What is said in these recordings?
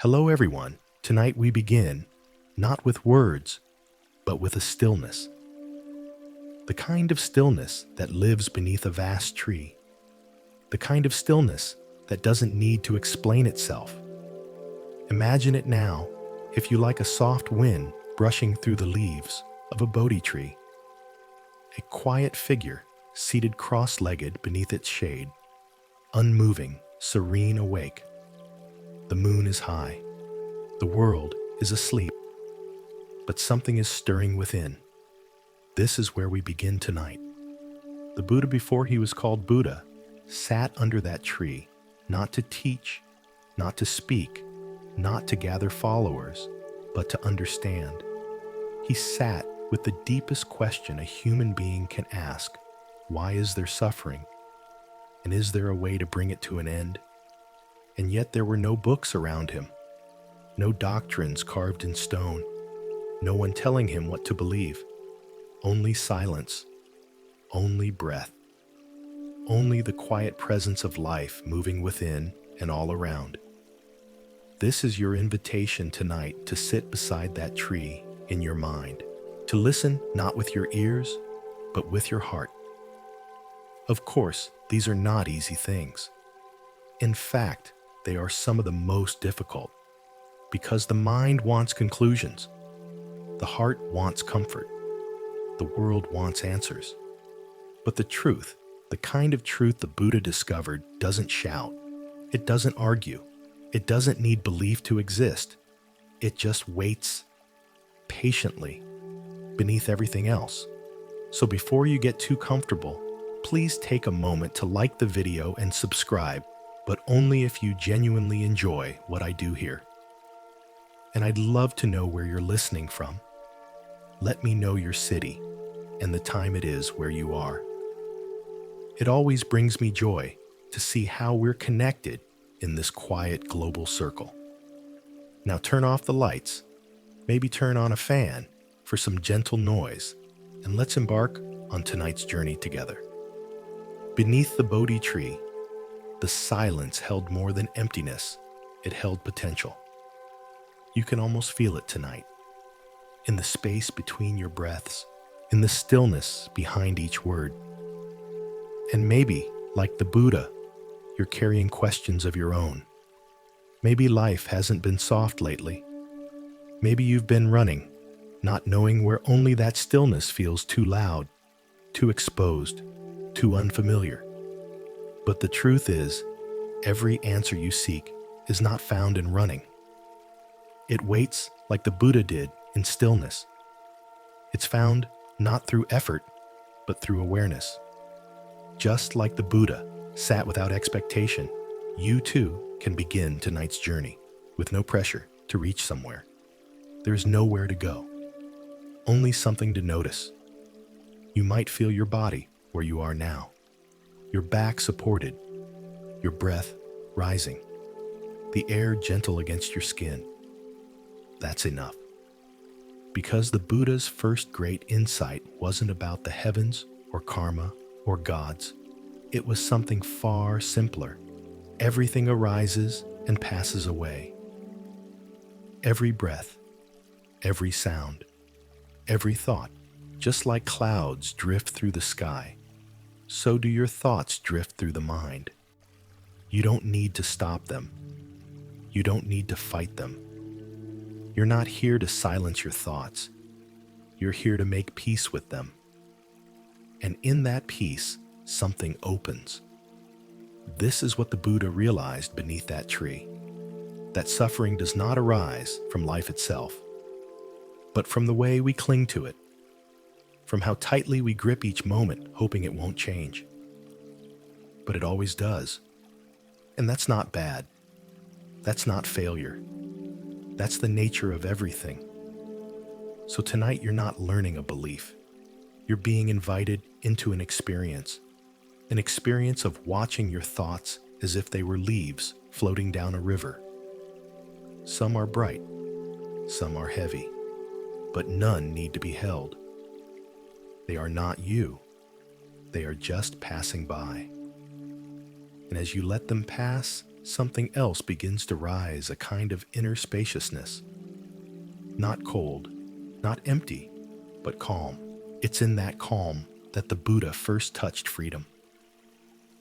Hello everyone. Tonight we begin, not with words, but with a stillness. The kind of stillness that lives beneath a vast tree. The kind of stillness that doesn't need to explain itself. Imagine it now, if you like, a soft wind brushing through the leaves of a Bodhi tree. A quiet figure seated cross-legged beneath its shade, unmoving, serene, awake. The moon is high. The world is asleep. But something is stirring within. This is where we begin tonight. The Buddha, before he was called Buddha, sat under that tree, not to teach, not to speak, not to gather followers, but to understand. He sat with the deepest question a human being can ask: why is there suffering? And is there a way to bring it to an end? And yet there were no books around him, no doctrines carved in stone, no one telling him what to believe. Only silence, only breath, only the quiet presence of life moving within and all around. This is your invitation tonight to sit beside that tree in your mind, to listen not with your ears, but with your heart. Of course, these are not easy things. In fact, they are some of the most difficult, because the mind wants conclusions, the heart wants comfort, the world wants answers. But the truth, the kind of truth the Buddha discovered, doesn't shout, it doesn't argue, it doesn't need belief to exist. It just waits patiently beneath everything else. So before you get too comfortable, please take a moment to like the video and subscribe, but only if you genuinely enjoy what I do here. And I'd love to know where you're listening from. Let me know your city and the time it is where you are. It always brings me joy to see how we're connected in this quiet global circle. Now turn off the lights, maybe turn on a fan for some gentle noise, and let's embark on tonight's journey together. Beneath the Bodhi tree, the silence held more than emptiness, it held potential. You can almost feel it tonight, in the space between your breaths, in the stillness behind each word. And maybe, like the Buddha, you're carrying questions of your own. Maybe life hasn't been soft lately. Maybe you've been running, not knowing where only that stillness feels too loud, too exposed, too unfamiliar. But the truth is, every answer you seek is not found in running. It waits like the Buddha did in stillness. It's found not through effort, but through awareness. Just like the Buddha sat without expectation, you too can begin tonight's journey with no pressure to reach somewhere. There's nowhere to go, only something to notice. You might feel your body where you are now, your back supported, your breath rising, the air gentle against your skin. That's enough. Because the Buddha's first great insight wasn't about the heavens or karma or gods. It was something far simpler. Everything arises and passes away. Every breath, every sound, every thought, just like clouds drift through the sky, so do your thoughts drift through the mind. You don't need to stop them. You don't need to fight them. You're not here to silence your thoughts. You're here to make peace with them. And in that peace, something opens. This is what the Buddha realized beneath that tree, that suffering does not arise from life itself, but from the way we cling to it, from how tightly we grip each moment, hoping it won't change. But it always does. And that's not bad. That's not failure. That's the nature of everything. So tonight you're not learning a belief. You're being invited into an experience of watching your thoughts as if they were leaves floating down a river. Some are bright, some are heavy, but none need to be held. They are not you. They are just passing by. And as you let them pass, something else begins to rise, a kind of inner spaciousness. Not cold, not empty, but calm. It's in that calm that the Buddha first touched freedom.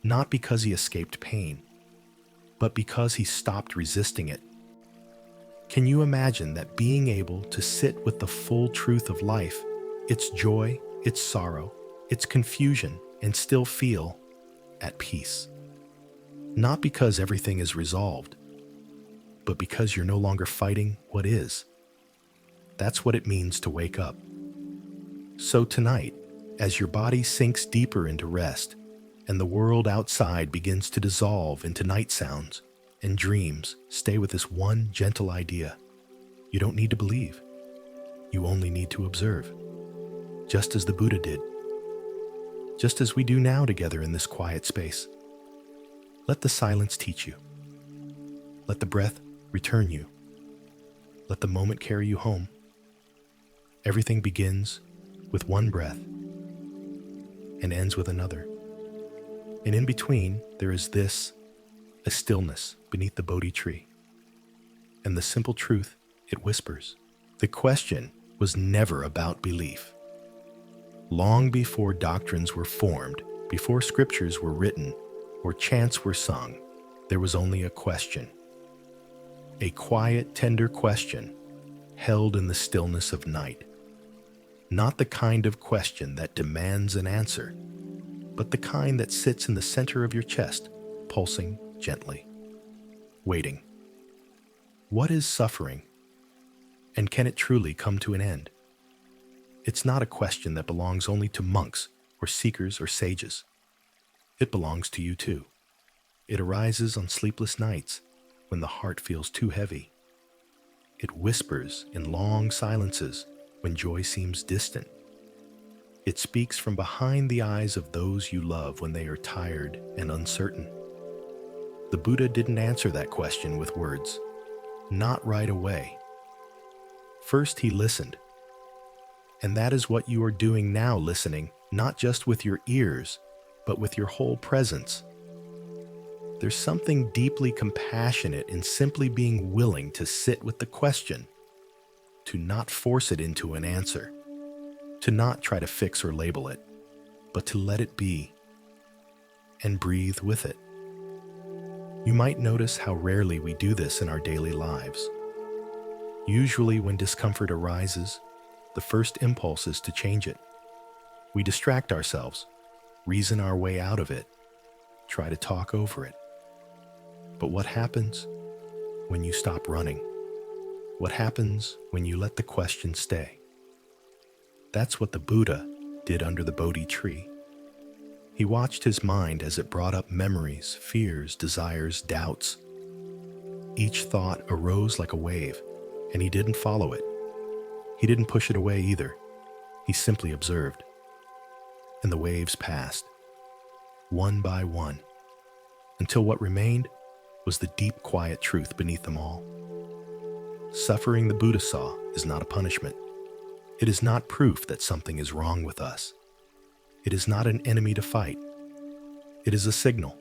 Not because he escaped pain, but because he stopped resisting it. Can you imagine that being able to sit with the full truth of life, its joy, its sorrow, its confusion, and still feel at peace? Not because everything is resolved, but because you're no longer fighting what is. That's what it means to wake up. So tonight, as your body sinks deeper into rest, and the world outside begins to dissolve into night sounds and dreams, stay with this one gentle idea. You don't need to believe. You only need to observe. Just as the Buddha did. Just as we do now together in this quiet space. Let the silence teach you. Let the breath return you. Let the moment carry you home. Everything begins with one breath and ends with another. And in between, there is a stillness beneath the Bodhi tree. And the simple truth, it whispers. The question was never about belief. Long before doctrines were formed, before scriptures were written, or chants were sung, there was only a question. A quiet, tender question held in the stillness of night. Not the kind of question that demands an answer, but the kind that sits in the center of your chest, pulsing gently, waiting. What is suffering? And can it truly come to an end? It's not a question that belongs only to monks or seekers or sages. It belongs to you too. It arises on sleepless nights when the heart feels too heavy. It whispers in long silences when joy seems distant. It speaks from behind the eyes of those you love when they are tired and uncertain. The Buddha didn't answer that question with words, not right away. First, he listened. And that is what you are doing now, listening, not just with your ears, but with your whole presence. There's something deeply compassionate in simply being willing to sit with the question, to not force it into an answer, to not try to fix or label it, but to let it be and breathe with it. You might notice how rarely we do this in our daily lives. Usually when discomfort arises, the first impulse is to change it. We distract ourselves, reason our way out of it, try to talk over it. But what happens when you stop running? What happens when you let the question stay? That's what the Buddha did under the Bodhi tree. He watched his mind as it brought up memories, fears, desires, doubts. Each thought arose like a wave, and he didn't follow it. He didn't push it away either. He simply observed. And the waves passed, one by one, until what remained was the deep, quiet truth beneath them all. Suffering, the Buddha saw, is not a punishment. It is not proof that something is wrong with us. It is not an enemy to fight. It is a signal,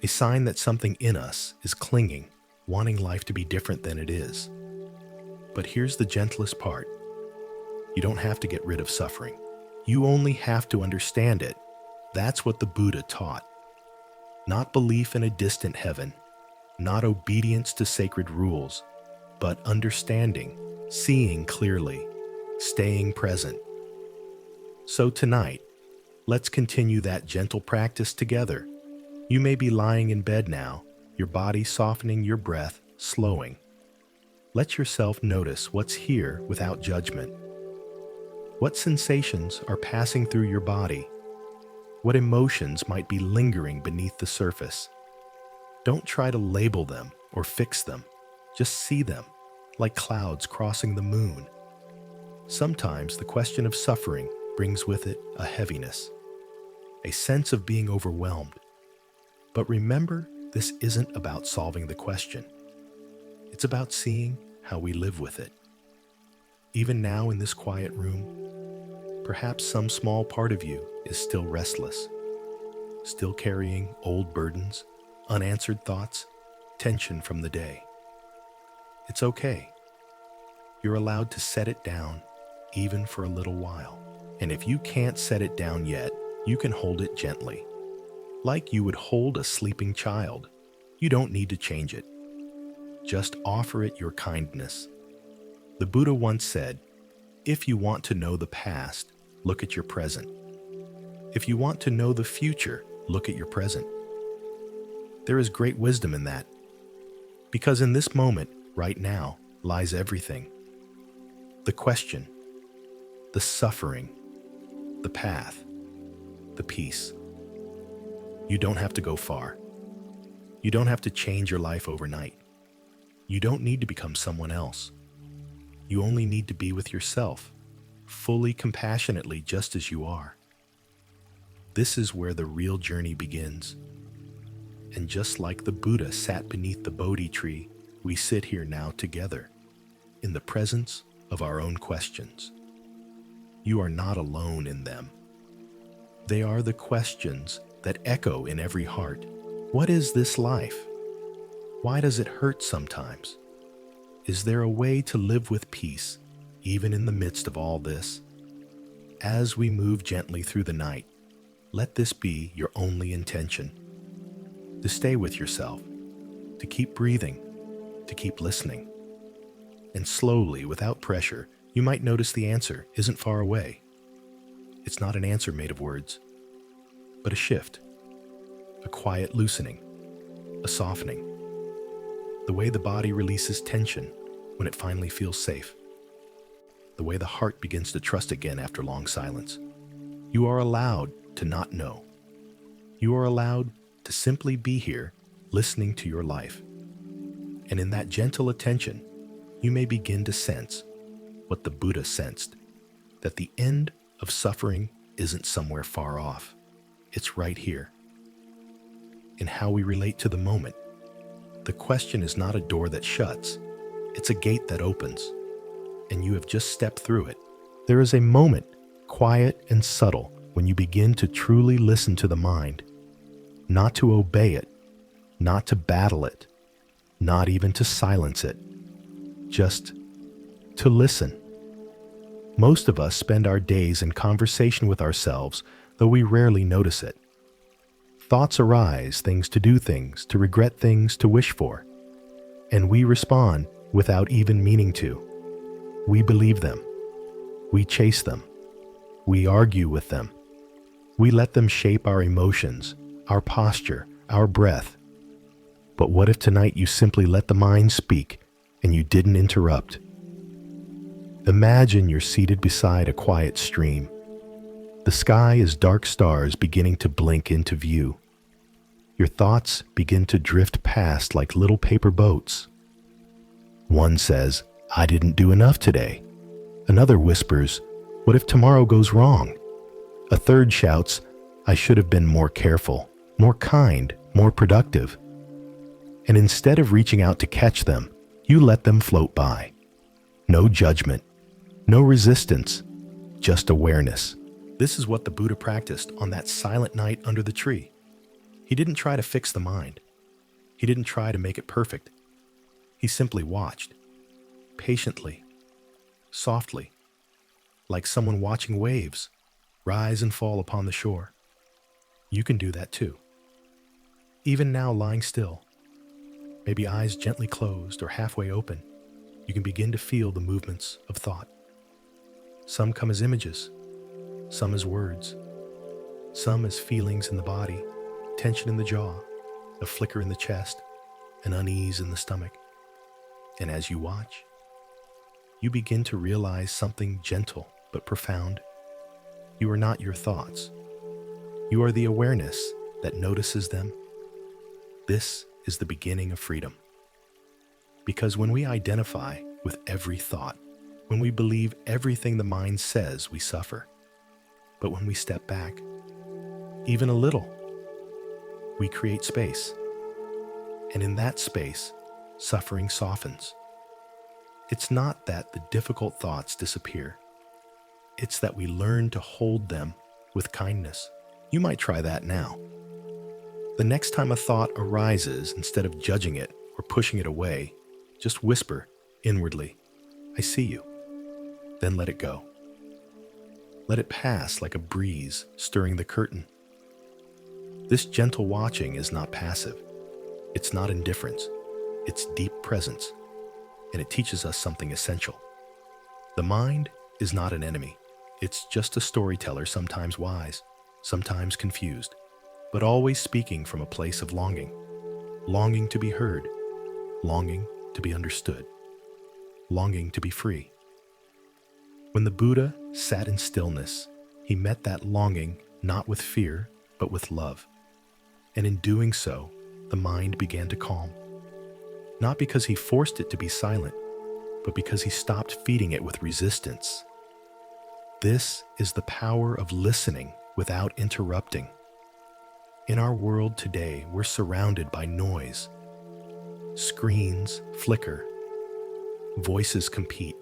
a sign that something in us is clinging, wanting life to be different than it is. But here's the gentlest part. You don't have to get rid of suffering. You only have to understand it. That's what the Buddha taught. Not belief in a distant heaven, not obedience to sacred rules, but understanding, seeing clearly, staying present. So tonight, let's continue that gentle practice together. You may be lying in bed now, your body softening, your breath slowing. Let yourself notice what's here without judgment. What sensations are passing through your body? What emotions might be lingering beneath the surface? Don't try to label them or fix them. Just see them, like clouds crossing the moon. Sometimes the question of suffering brings with it a heaviness, a sense of being overwhelmed. But remember, this isn't about solving the question. It's about seeing how we live with it. Even now in this quiet room, perhaps some small part of you is still restless, still carrying old burdens, unanswered thoughts, tension from the day. It's okay. You're allowed to set it down, even for a little while. And if you can't set it down yet, you can hold it gently, like you would hold a sleeping child. You don't need to change it. Just offer it your kindness. The Buddha once said, if you want to know the past, look at your present. If you want to know the future, look at your present. There is great wisdom in that, because in this moment, right now, lies everything. The question, the suffering, the path, the peace. You don't have to go far. You don't have to change your life overnight. You don't need to become someone else. You only need to be with yourself, fully compassionately just as you are. This is where the real journey begins. And just like the Buddha sat beneath the Bodhi tree, we sit here now together, in the presence of our own questions. You are not alone in them. They are the questions that echo in every heart. What is this life? Why does it hurt sometimes? Is there a way to live with peace, even in the midst of all this? As we move gently through the night, let this be your only intention. To stay with yourself, to keep breathing, to keep listening. And slowly, without pressure, you might notice the answer isn't far away. It's not an answer made of words, but a shift, a quiet loosening, a softening. The way the body releases tension when it finally feels safe. The way the heart begins to trust again after long silence. You are allowed to not know. You are allowed to simply be here, listening to your life. And in that gentle attention, you may begin to sense what the Buddha sensed, that the end of suffering isn't somewhere far off. It's right here. In how we relate to the moment, the question is not a door that shuts, it's a gate that opens, and you have just stepped through it. There is a moment, quiet and subtle, when you begin to truly listen to the mind, not to obey it, not to battle it, not even to silence it, just to listen. Most of us spend our days in conversation with ourselves, though we rarely notice it. Thoughts arise, things to do, things to regret, things to wish for, and we respond without even meaning to. We believe them. We chase them. We argue with them. We let them shape our emotions, our posture, our breath. But what if tonight you simply let the mind speak and you didn't interrupt? Imagine you're seated beside a quiet stream. The sky is dark stars beginning to blink into view. Your thoughts begin to drift past like little paper boats. One says, I didn't do enough today. Another whispers, what if tomorrow goes wrong? A third shouts, I should have been more careful, more kind, more productive. And instead of reaching out to catch them, you let them float by. No judgment, no resistance, just awareness. This is what the Buddha practiced on that silent night under the tree. He didn't try to fix the mind. He didn't try to make it perfect. He simply watched, patiently, softly, like someone watching waves rise and fall upon the shore. You can do that too. Even now, lying still, maybe eyes gently closed or halfway open, you can begin to feel the movements of thought. Some come as images, some as words, some as feelings in the body, tension in the jaw, a flicker in the chest, an unease in the stomach. And as you watch, you begin to realize something gentle but profound. You are not your thoughts. You are the awareness that notices them. This is the beginning of freedom. Because when we identify with every thought, when we believe everything the mind says, we suffer. But when we step back, even a little, we create space. And in that space, suffering softens. It's not that the difficult thoughts disappear. It's that we learn to hold them with kindness. You might try that now. The next time a thought arises, instead of judging it or pushing it away, just whisper inwardly, "I see you." Then let it go. Let it pass like a breeze stirring the curtain. This gentle watching is not passive. It's not indifference. It's deep presence, and it teaches us something essential. The mind is not an enemy. It's just a storyteller, sometimes wise, sometimes confused, but always speaking from a place of longing. Longing to be heard, longing to be understood, longing to be free. When the Buddha sat in stillness, he met that longing not with fear, but with love. And in doing so, the mind began to calm. Not because he forced it to be silent, but because he stopped feeding it with resistance. This is the power of listening without interrupting. In our world today, we're surrounded by noise. Screens flicker. Voices compete.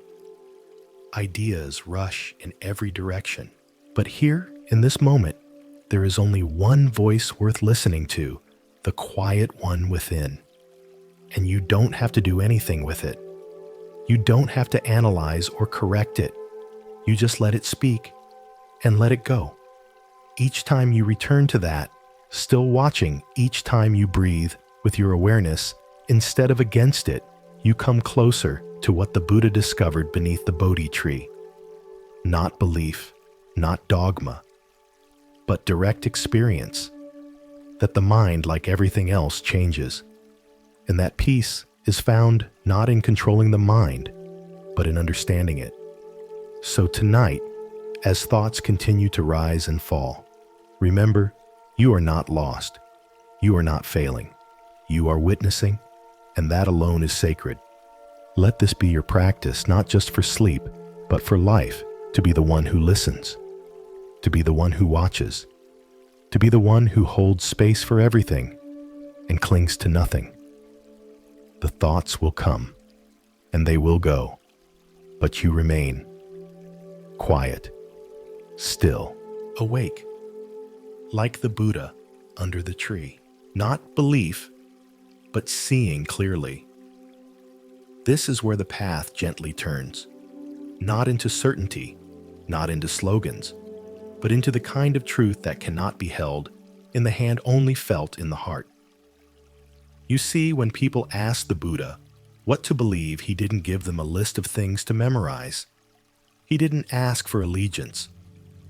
Ideas rush in every direction. But here, in this moment, there is only one voice worth listening to, the quiet one within. And you don't have to do anything with it. You don't have to analyze or correct it. You just let it speak and let it go. Each time you return to that, still watching each time you breathe with your awareness, instead of against it, you come closer to what the Buddha discovered beneath the Bodhi tree. Not belief, not dogma, but direct experience. That the mind, like everything else, changes. And that peace is found not in controlling the mind, but in understanding it. So tonight, as thoughts continue to rise and fall, remember, you are not lost. You are not failing. You are witnessing, and that alone is sacred. Let this be your practice, not just for sleep, but for life, to be the one who listens, to be the one who watches, to be the one who holds space for everything and clings to nothing. The thoughts will come, and they will go, but you remain quiet, still, awake, like the Buddha under the tree. Not belief, but seeing clearly. This is where the path gently turns, not into certainty, not into slogans, but into the kind of truth that cannot be held in the hand, only felt in the heart. You see, when people asked the Buddha what to believe, he didn't give them a list of things to memorize. He didn't ask for allegiance.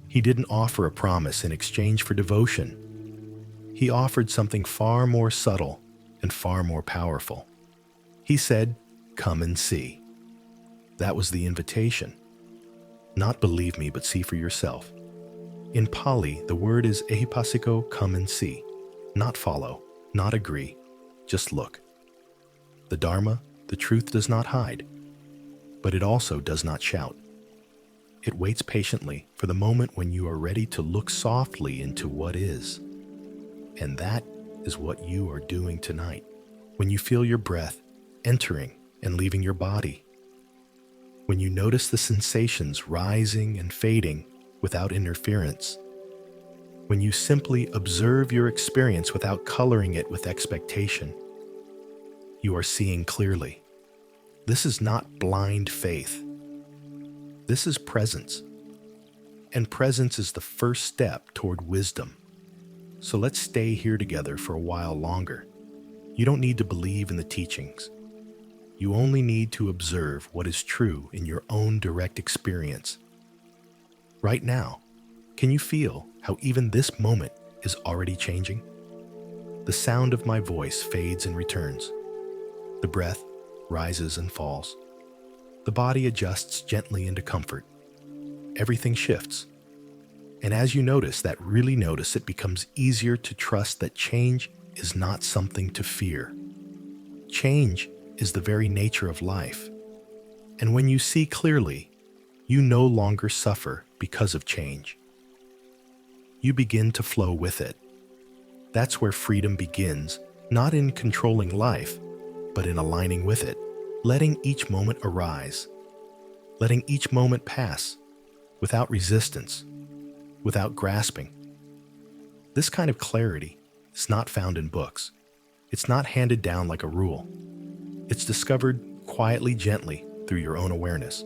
He didn't offer a promise in exchange for devotion. He offered something far more subtle and far more powerful. He said, "Come and see." That was the invitation. Not believe me, but see for yourself. In Pali, the word is Ehipassiko, come and see. Not follow, not agree, just look. The Dharma, the truth, does not hide, but it also does not shout. It waits patiently for the moment when you are ready to look softly into what is. And that is what you are doing tonight, when you feel your breath entering and leaving your body. When you notice the sensations rising and fading without interference. When you simply observe your experience without coloring it with expectation. You are seeing clearly. This is not blind faith. This is presence. And presence is the first step toward wisdom. So let's stay here together for a while longer. You don't need to believe in the teachings. You only need to observe what is true in your own direct experience. Right now, can you feel how even this moment is already changing? The sound of my voice fades and returns. The breath rises and falls. The body adjusts gently into comfort. Everything shifts. And as you notice that, really notice, it becomes easier to trust that change is not something to fear. Change is the very nature of life. And when you see clearly, you no longer suffer because of change. You begin to flow with it. That's where freedom begins, not in controlling life, but in aligning with it, letting each moment arise, letting each moment pass, without resistance, without grasping. This kind of clarity is not found in books. It's not handed down like a rule. It's discovered quietly, gently through your own awareness.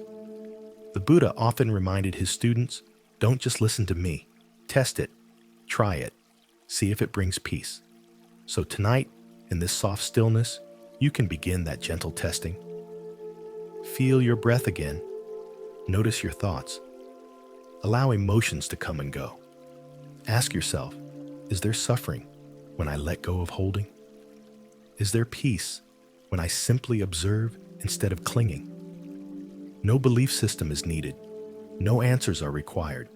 The Buddha often reminded his students, don't just listen to me. Test it, try it, see if it brings peace. So tonight, in this soft stillness, you can begin that gentle testing. Feel your breath again. Notice your thoughts. Allow emotions to come and go. Ask yourself, is there suffering when I let go of holding? Is there peace when I simply observe instead of clinging? No belief system is needed. No answers are required.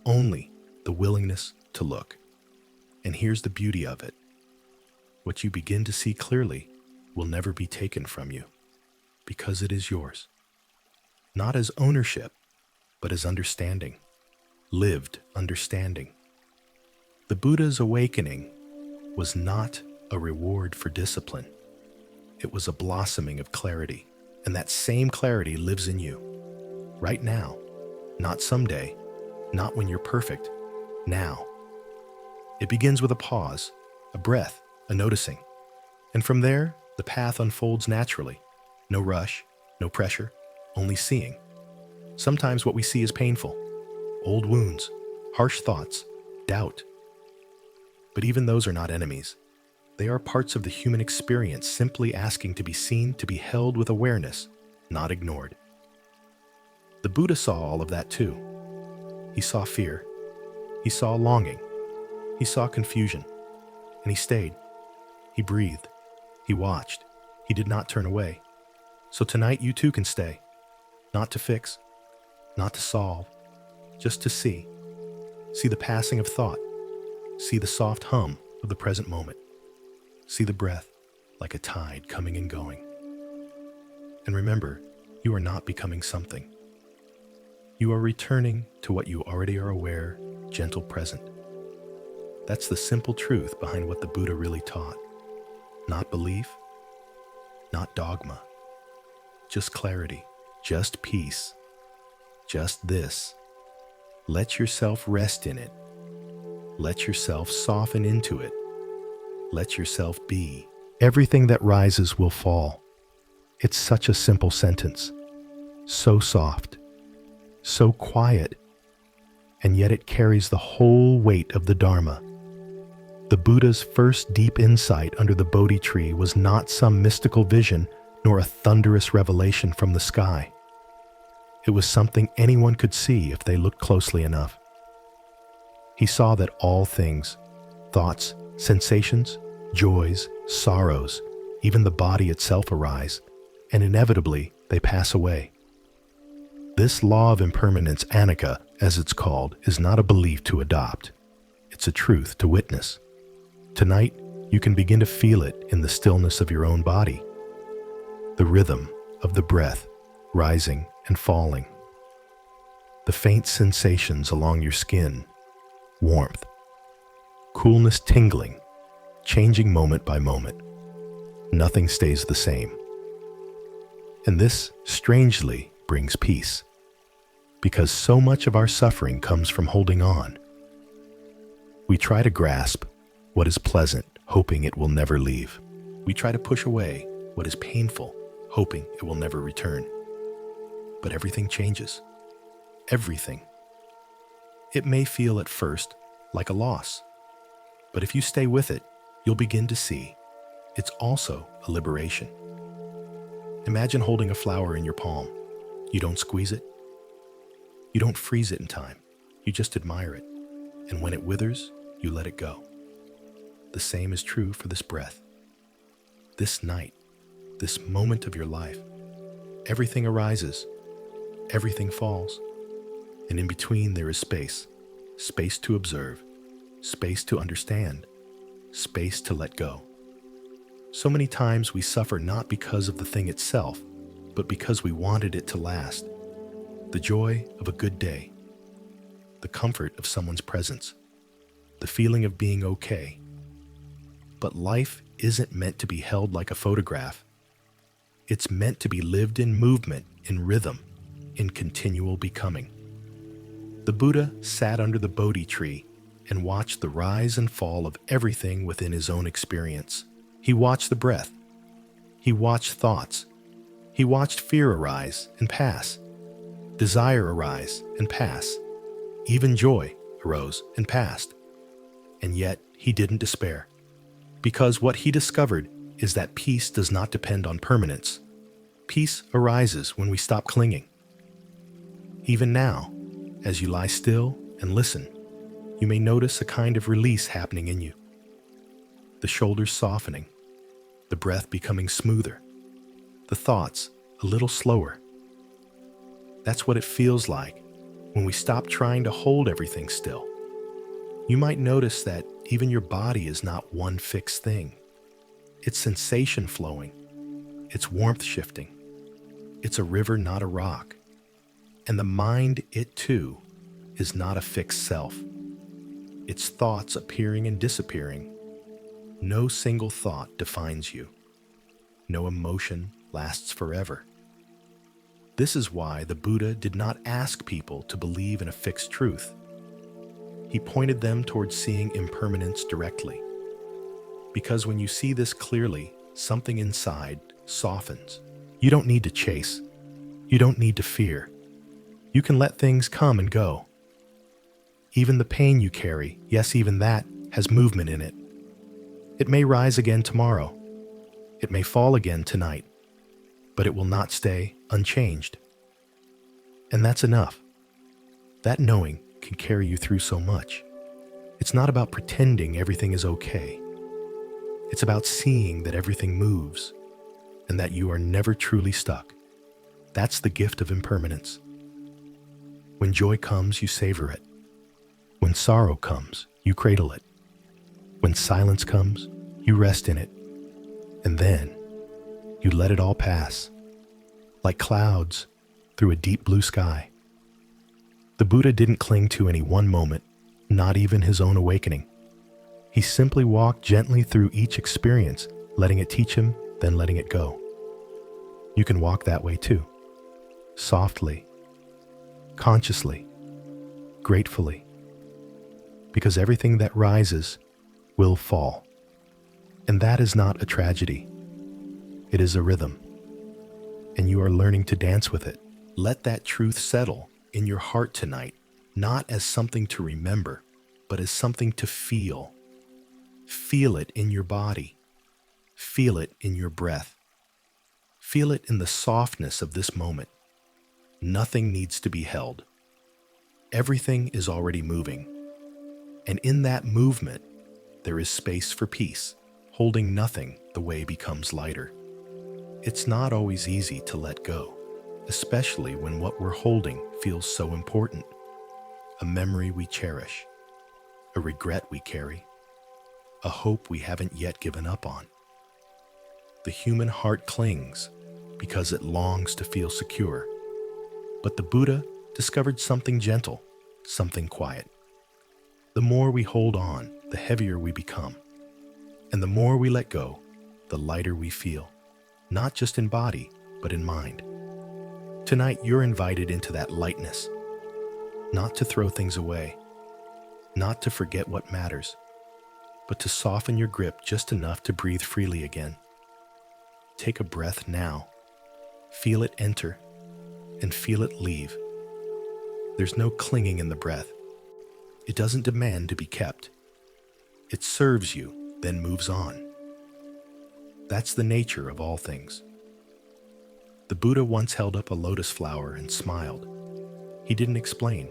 Only the willingness to look. And here's the beauty of it. What you begin to see clearly will never be taken from you because it is yours. Not as ownership, but as understanding. Lived understanding. The Buddha's awakening was not a reward for discipline. It was a blossoming of clarity, and that same clarity lives in you. Right now, not someday, not when you're perfect, now. It begins with a pause, a breath, a noticing. And from there, the path unfolds naturally. No rush, no pressure, only seeing. Sometimes what we see is painful. Old wounds, harsh thoughts, doubt. But even those are not enemies. They are parts of the human experience simply asking to be seen, to be held with awareness, not ignored. The Buddha saw all of that too. He saw fear. He saw longing. He saw confusion. And he stayed. He breathed. He watched. He did not turn away. So tonight you too can stay. Not to fix, not to solve, just to see. See the passing of thought. See the soft hum of the present moment. See the breath like a tide coming and going. And remember, you are not becoming something. You are returning to what you already are aware, gentle present. That's the simple truth behind what the Buddha really taught. Not belief, not dogma, just clarity, just peace, just this. Let yourself rest in it. Let yourself soften into it. Let yourself be. Everything that rises will fall. It's such a simple sentence. So soft, so quiet, and yet it carries the whole weight of the Dharma. The Buddha's first deep insight under the Bodhi tree was not some mystical vision nor a thunderous revelation from the sky. It was something anyone could see if they looked closely enough. He saw that all things, thoughts, sensations, joys, sorrows, even the body itself arise, and inevitably they pass away. This law of impermanence, Anicca, as it's called, is not a belief to adopt. It's a truth to witness. Tonight, you can begin to feel it in the stillness of your own body. The rhythm of the breath rising and falling. The faint sensations along your skin, warmth, coolness tingling, changing moment by moment. Nothing stays the same. And this, strangely, brings peace, because so much of our suffering comes from holding on. We try to grasp what is pleasant, hoping it will never leave. We try to push away what is painful, hoping it will never return. But everything changes. Everything. It may feel at first like a loss, but if you stay with it, you'll begin to see it's also a liberation. Imagine holding a flower in your palm. You don't squeeze it. You don't freeze it in time. You just admire it. And when it withers, you let it go. The same is true for this breath. This night, this moment of your life, everything arises, everything falls, and in between there is space, space to observe, space to understand, space to let go. So many times we suffer not because of the thing itself, but because we wanted it to last. The joy of a good day, the comfort of someone's presence, the feeling of being okay. But life isn't meant to be held like a photograph. It's meant to be lived in movement, in rhythm, in continual becoming. The Buddha sat under the Bodhi tree and watched the rise and fall of everything within his own experience. He watched the breath. He watched thoughts. He watched fear arise and pass, desire arise and pass, even joy arose and passed. And yet he didn't despair, because what he discovered is that peace does not depend on permanence. Peace arises when we stop clinging. Even now, as you lie still and listen, you may notice a kind of release happening in you. The shoulders softening, the breath becoming smoother, the thoughts a little slower. That's what it feels like when we stop trying to hold everything still. You might notice that even your body is not one fixed thing. It's sensation flowing. It's warmth shifting. It's a river, not a rock. And the mind, it too, is not a fixed self. It's thoughts appearing and disappearing. No single thought defines you. No emotion lasts forever. This is why the Buddha did not ask people to believe in a fixed truth. He pointed them towards seeing impermanence directly. Because when you see this clearly, something inside softens. You don't need to chase. You don't need to fear. You can let things come and go. Even the pain you carry, yes, even that, has movement in it. It may rise again tomorrow. It may fall again tonight. But it will not stay unchanged. And that's enough. That knowing can carry you through so much. It's not about pretending everything is okay. It's about seeing that everything moves and that you are never truly stuck. That's the gift of impermanence. When joy comes, you savor it. When sorrow comes, you cradle it. When silence comes, you rest in it. And then you let it all pass, like clouds through a deep blue sky. The Buddha didn't cling to any one moment, not even his own awakening. He simply walked gently through each experience, letting it teach him, then letting it go. You can walk that way too, softly, consciously, gratefully, because everything that rises will fall. And that is not a tragedy. It is a rhythm, and you are learning to dance with it. Let that truth settle in your heart tonight, not as something to remember, but as something to feel. Feel it in your body. Feel it in your breath. Feel it in the softness of this moment. Nothing needs to be held. Everything is already moving. And in that movement, there is space for peace. Holding nothing, the way becomes lighter. It's not always easy to let go, especially when what we're holding feels so important. A memory we cherish, a regret we carry, a hope we haven't yet given up on. The human heart clings because it longs to feel secure. But the Buddha discovered something gentle, something quiet. The more we hold on, the heavier we become. And the more we let go, the lighter we feel. Not just in body, but in mind. Tonight, you're invited into that lightness. Not to throw things away. Not to forget what matters. But to soften your grip just enough to breathe freely again. Take a breath now. Feel it enter, and feel it leave. There's no clinging in the breath. It doesn't demand to be kept. It serves you, then moves on. That's the nature of all things. The Buddha once held up a lotus flower and smiled. He didn't explain.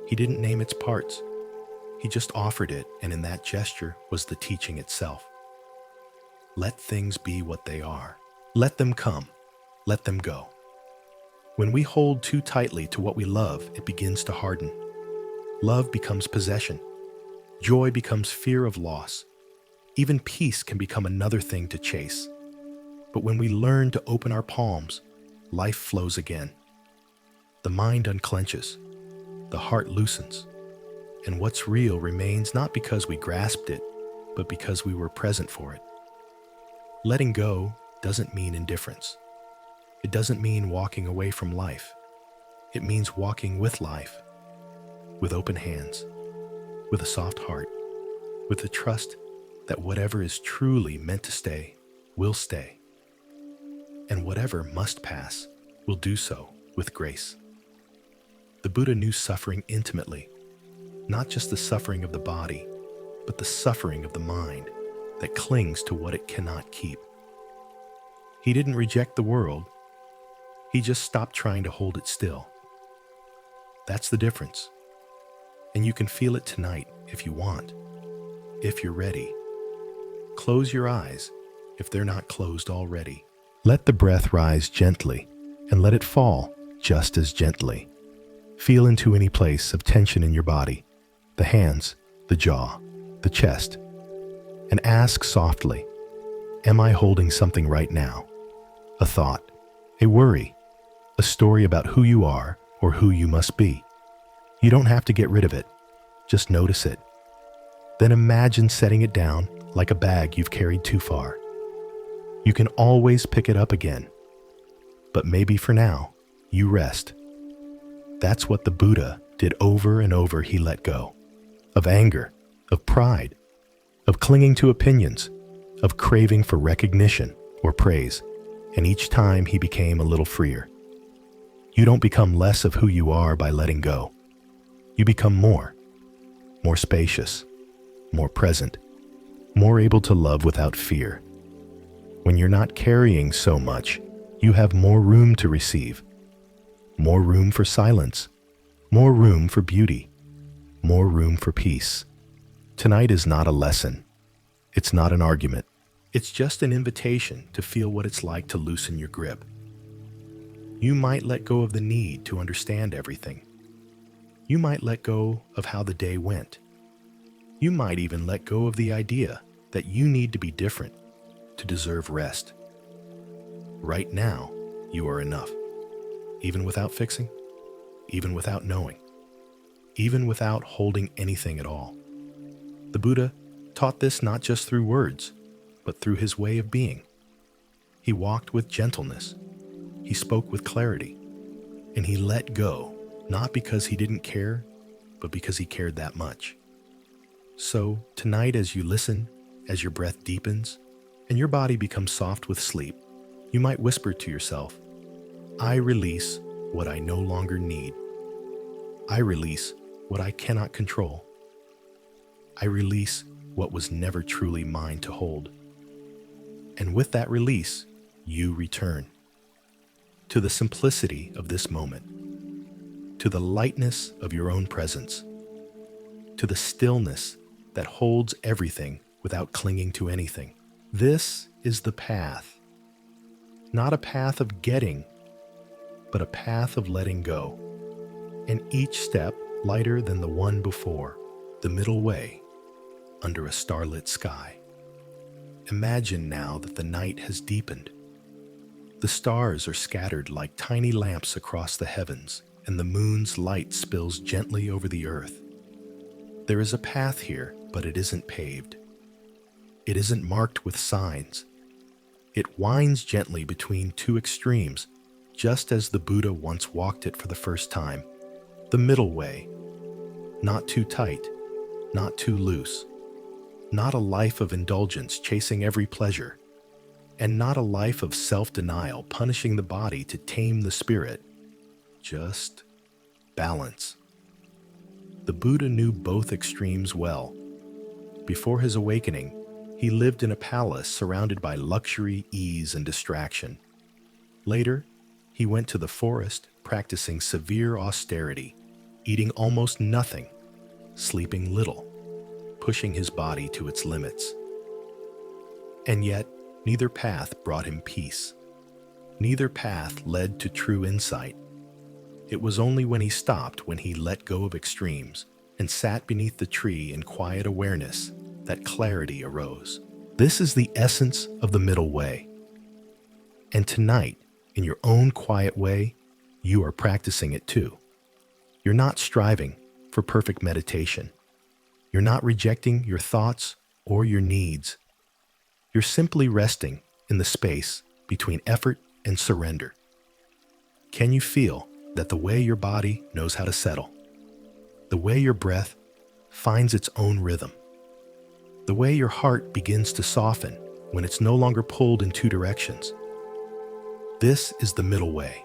He didn't name its parts. He just offered it, and in that gesture was the teaching itself. Let things be what they are. Let them come. Let them go. When we hold too tightly to what we love, it begins to harden. Love becomes possession. Joy becomes fear of loss. Even peace can become another thing to chase. But when we learn to open our palms, life flows again. The mind unclenches. The heart loosens. And what's real remains not because we grasped it, but because we were present for it. Letting go doesn't mean indifference. It doesn't mean walking away from life. It means walking with life, with open hands, with a soft heart, with the trust that whatever is truly meant to stay will stay. and whatever must pass will do so with grace. The Buddha knew suffering intimately, not just the suffering of the body, but the suffering of the mind that clings to what it cannot keep. He didn't reject the world, he just stopped trying to hold it still. That's the difference. And you can feel it tonight if you want, if you're ready. Close your eyes if they're not closed already. Let the breath rise gently and let it fall just as gently. Feel into any place of tension in your body, the hands, the jaw, the chest, and ask softly, am I holding something right now? A thought, a worry, a story about who you are or who you must be. You don't have to get rid of it, just notice it. Then imagine setting it down like a bag you've carried too far. You can always pick it up again, but maybe for now, you rest. That's what the Buddha did over and over. He let go of anger, of pride, of clinging to opinions, of craving for recognition or praise, and each time he became a little freer. You don't become less of who you are by letting go. You become more spacious, more present, more able to love without fear. When you're not carrying so much, you have more room to receive, more room for silence, more room for beauty, more room for peace. Tonight is not a lesson. It's not an argument. It's just an invitation to feel what it's like to loosen your grip. You might let go of the need to understand everything. You might let go of how the day went. You might even let go of the idea that you need to be different to deserve rest. Right now, you are enough, even without fixing, even without knowing, even without holding anything at all. The Buddha taught this not just through words, but through his way of being. He walked with gentleness, he spoke with clarity, and he let go, not because he didn't care, but because he cared that much. So tonight, as you listen, as your breath deepens, and your body becomes soft with sleep, you might whisper to yourself, I release what I no longer need. I release what I cannot control. I release what was never truly mine to hold. And with that release, you return to the simplicity of this moment, to the lightness of your own presence, to the stillness that holds everything without clinging to anything. This is the path, not a path of getting, but a path of letting go, and each step lighter than the one before, the middle way, under a starlit sky. Imagine now that the night has deepened. The stars are scattered like tiny lamps across the heavens, and the moon's light spills gently over the earth. There is a path here, but it isn't paved. It isn't marked with signs. It winds gently between two extremes, just as the Buddha once walked it for the first time. The middle way. Not too tight, not too loose. Not a life of indulgence chasing every pleasure, and not a life of self-denial punishing the body to tame the spirit. Just balance. The Buddha knew both extremes well. Before his awakening, he lived in a palace surrounded by luxury, ease, and distraction. Later, he went to the forest practicing severe austerity, eating almost nothing, sleeping little, pushing his body to its limits. And yet, neither path brought him peace. Neither path led to true insight. It was only when he stopped, when he let go of extremes and sat beneath the tree in quiet awareness, that clarity arose. This is the essence of the middle way. And tonight, in your own quiet way, you are practicing it too. You're not striving for perfect meditation. You're not rejecting your thoughts or your needs. You're simply resting in the space between effort and surrender. Can you feel that the way your body knows how to settle, the way your breath finds its own rhythm, the way your heart begins to soften when it's no longer pulled in two directions? This is the middle way,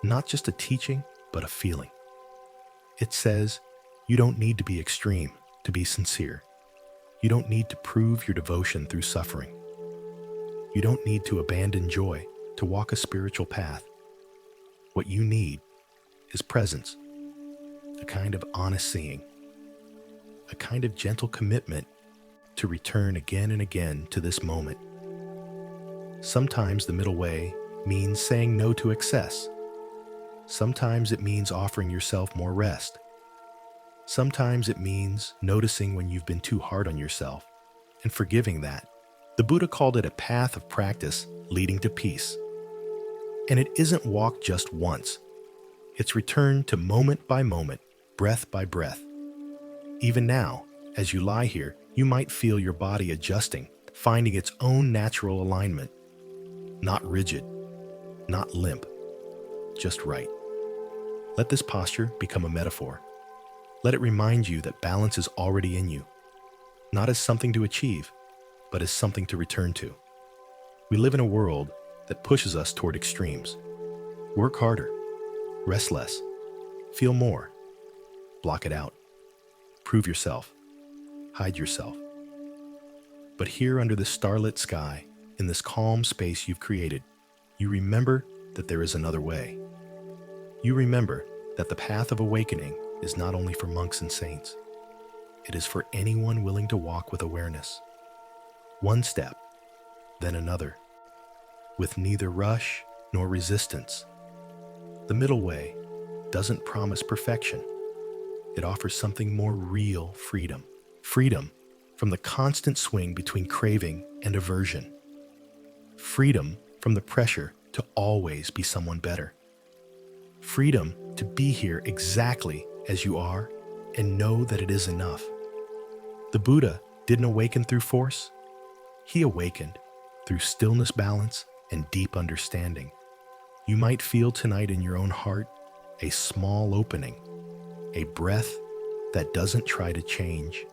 not just a teaching, but a feeling. It says, you don't need to be extreme to be sincere. You don't need to prove your devotion through suffering. You don't need to abandon joy to walk a spiritual path. What you need is presence, a kind of honest seeing, a kind of gentle commitment to return again and again to this moment. Sometimes the middle way means saying no to excess. Sometimes it means offering yourself more rest. Sometimes it means noticing when you've been too hard on yourself and forgiving that. The Buddha called it a path of practice leading to peace. And it isn't walked just once. It's returned to moment by moment, breath by breath. Even now, as you lie here, you might feel your body adjusting, finding its own natural alignment. Not rigid, not limp, just right. Let this posture become a metaphor. Let it remind you that balance is already in you, not as something to achieve, but as something to return to. We live in a world that pushes us toward extremes. Work harder, rest less, feel more, block it out, prove yourself, hide yourself. But here under this starlit sky, in this calm space you've created, you remember that there is another way. You remember that the path of awakening is not only for monks and saints. It is for anyone willing to walk with awareness. One step, then another, with neither rush nor resistance. The middle way doesn't promise perfection. It offers something more real: freedom. Freedom from the constant swing between craving and aversion. Freedom from the pressure to always be someone better. Freedom to be here exactly as you are and know that it is enough. The Buddha didn't awaken through force. He awakened through stillness, balance, and deep understanding. You might feel tonight in your own heart a small opening, a breath that doesn't try to change,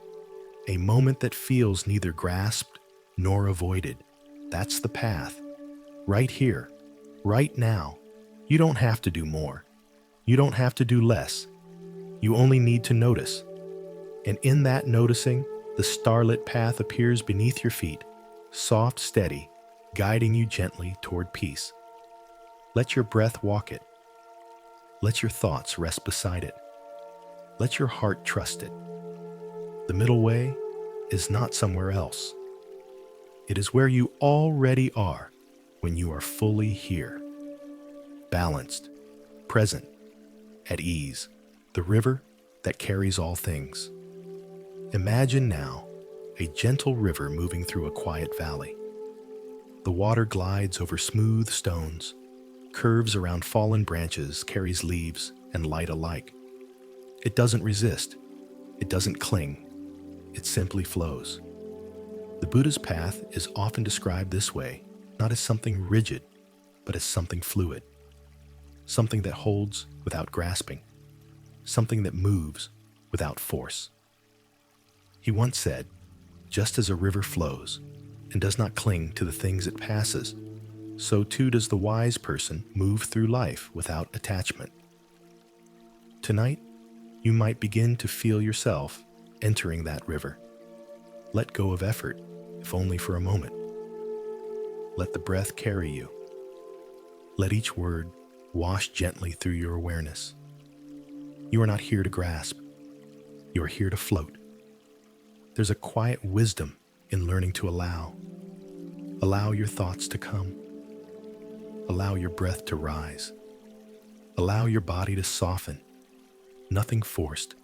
a moment that feels neither grasped nor avoided. That's the path. Right here, right now. You don't have to do more. You don't have to do less. You only need to notice. And in that noticing, the starlit path appears beneath your feet, soft, steady, guiding you gently toward peace. Let your breath walk it. Let your thoughts rest beside it. Let your heart trust it. The middle way is not somewhere else. It is where you already are when you are fully here. Balanced, present, at ease, the river that carries all things. Imagine now a gentle river moving through a quiet valley. The water glides over smooth stones, curves around fallen branches, carries leaves and light alike. It doesn't resist. It doesn't cling. It simply flows. The Buddha's path is often described this way, not as something rigid, but as something fluid. Something that holds without grasping. Something that moves without force. He once said, just as a river flows and does not cling to the things it passes, so too does the wise person move through life without attachment. Tonight, you might begin to feel yourself entering that river. Let go of effort, if only for a moment. Let the breath carry you. Let each word wash gently through your awareness. You are not here to grasp. You are here to float. There's a quiet wisdom in learning to allow. Allow your thoughts to come. Allow your breath to rise. Allow your body to soften. Nothing forced.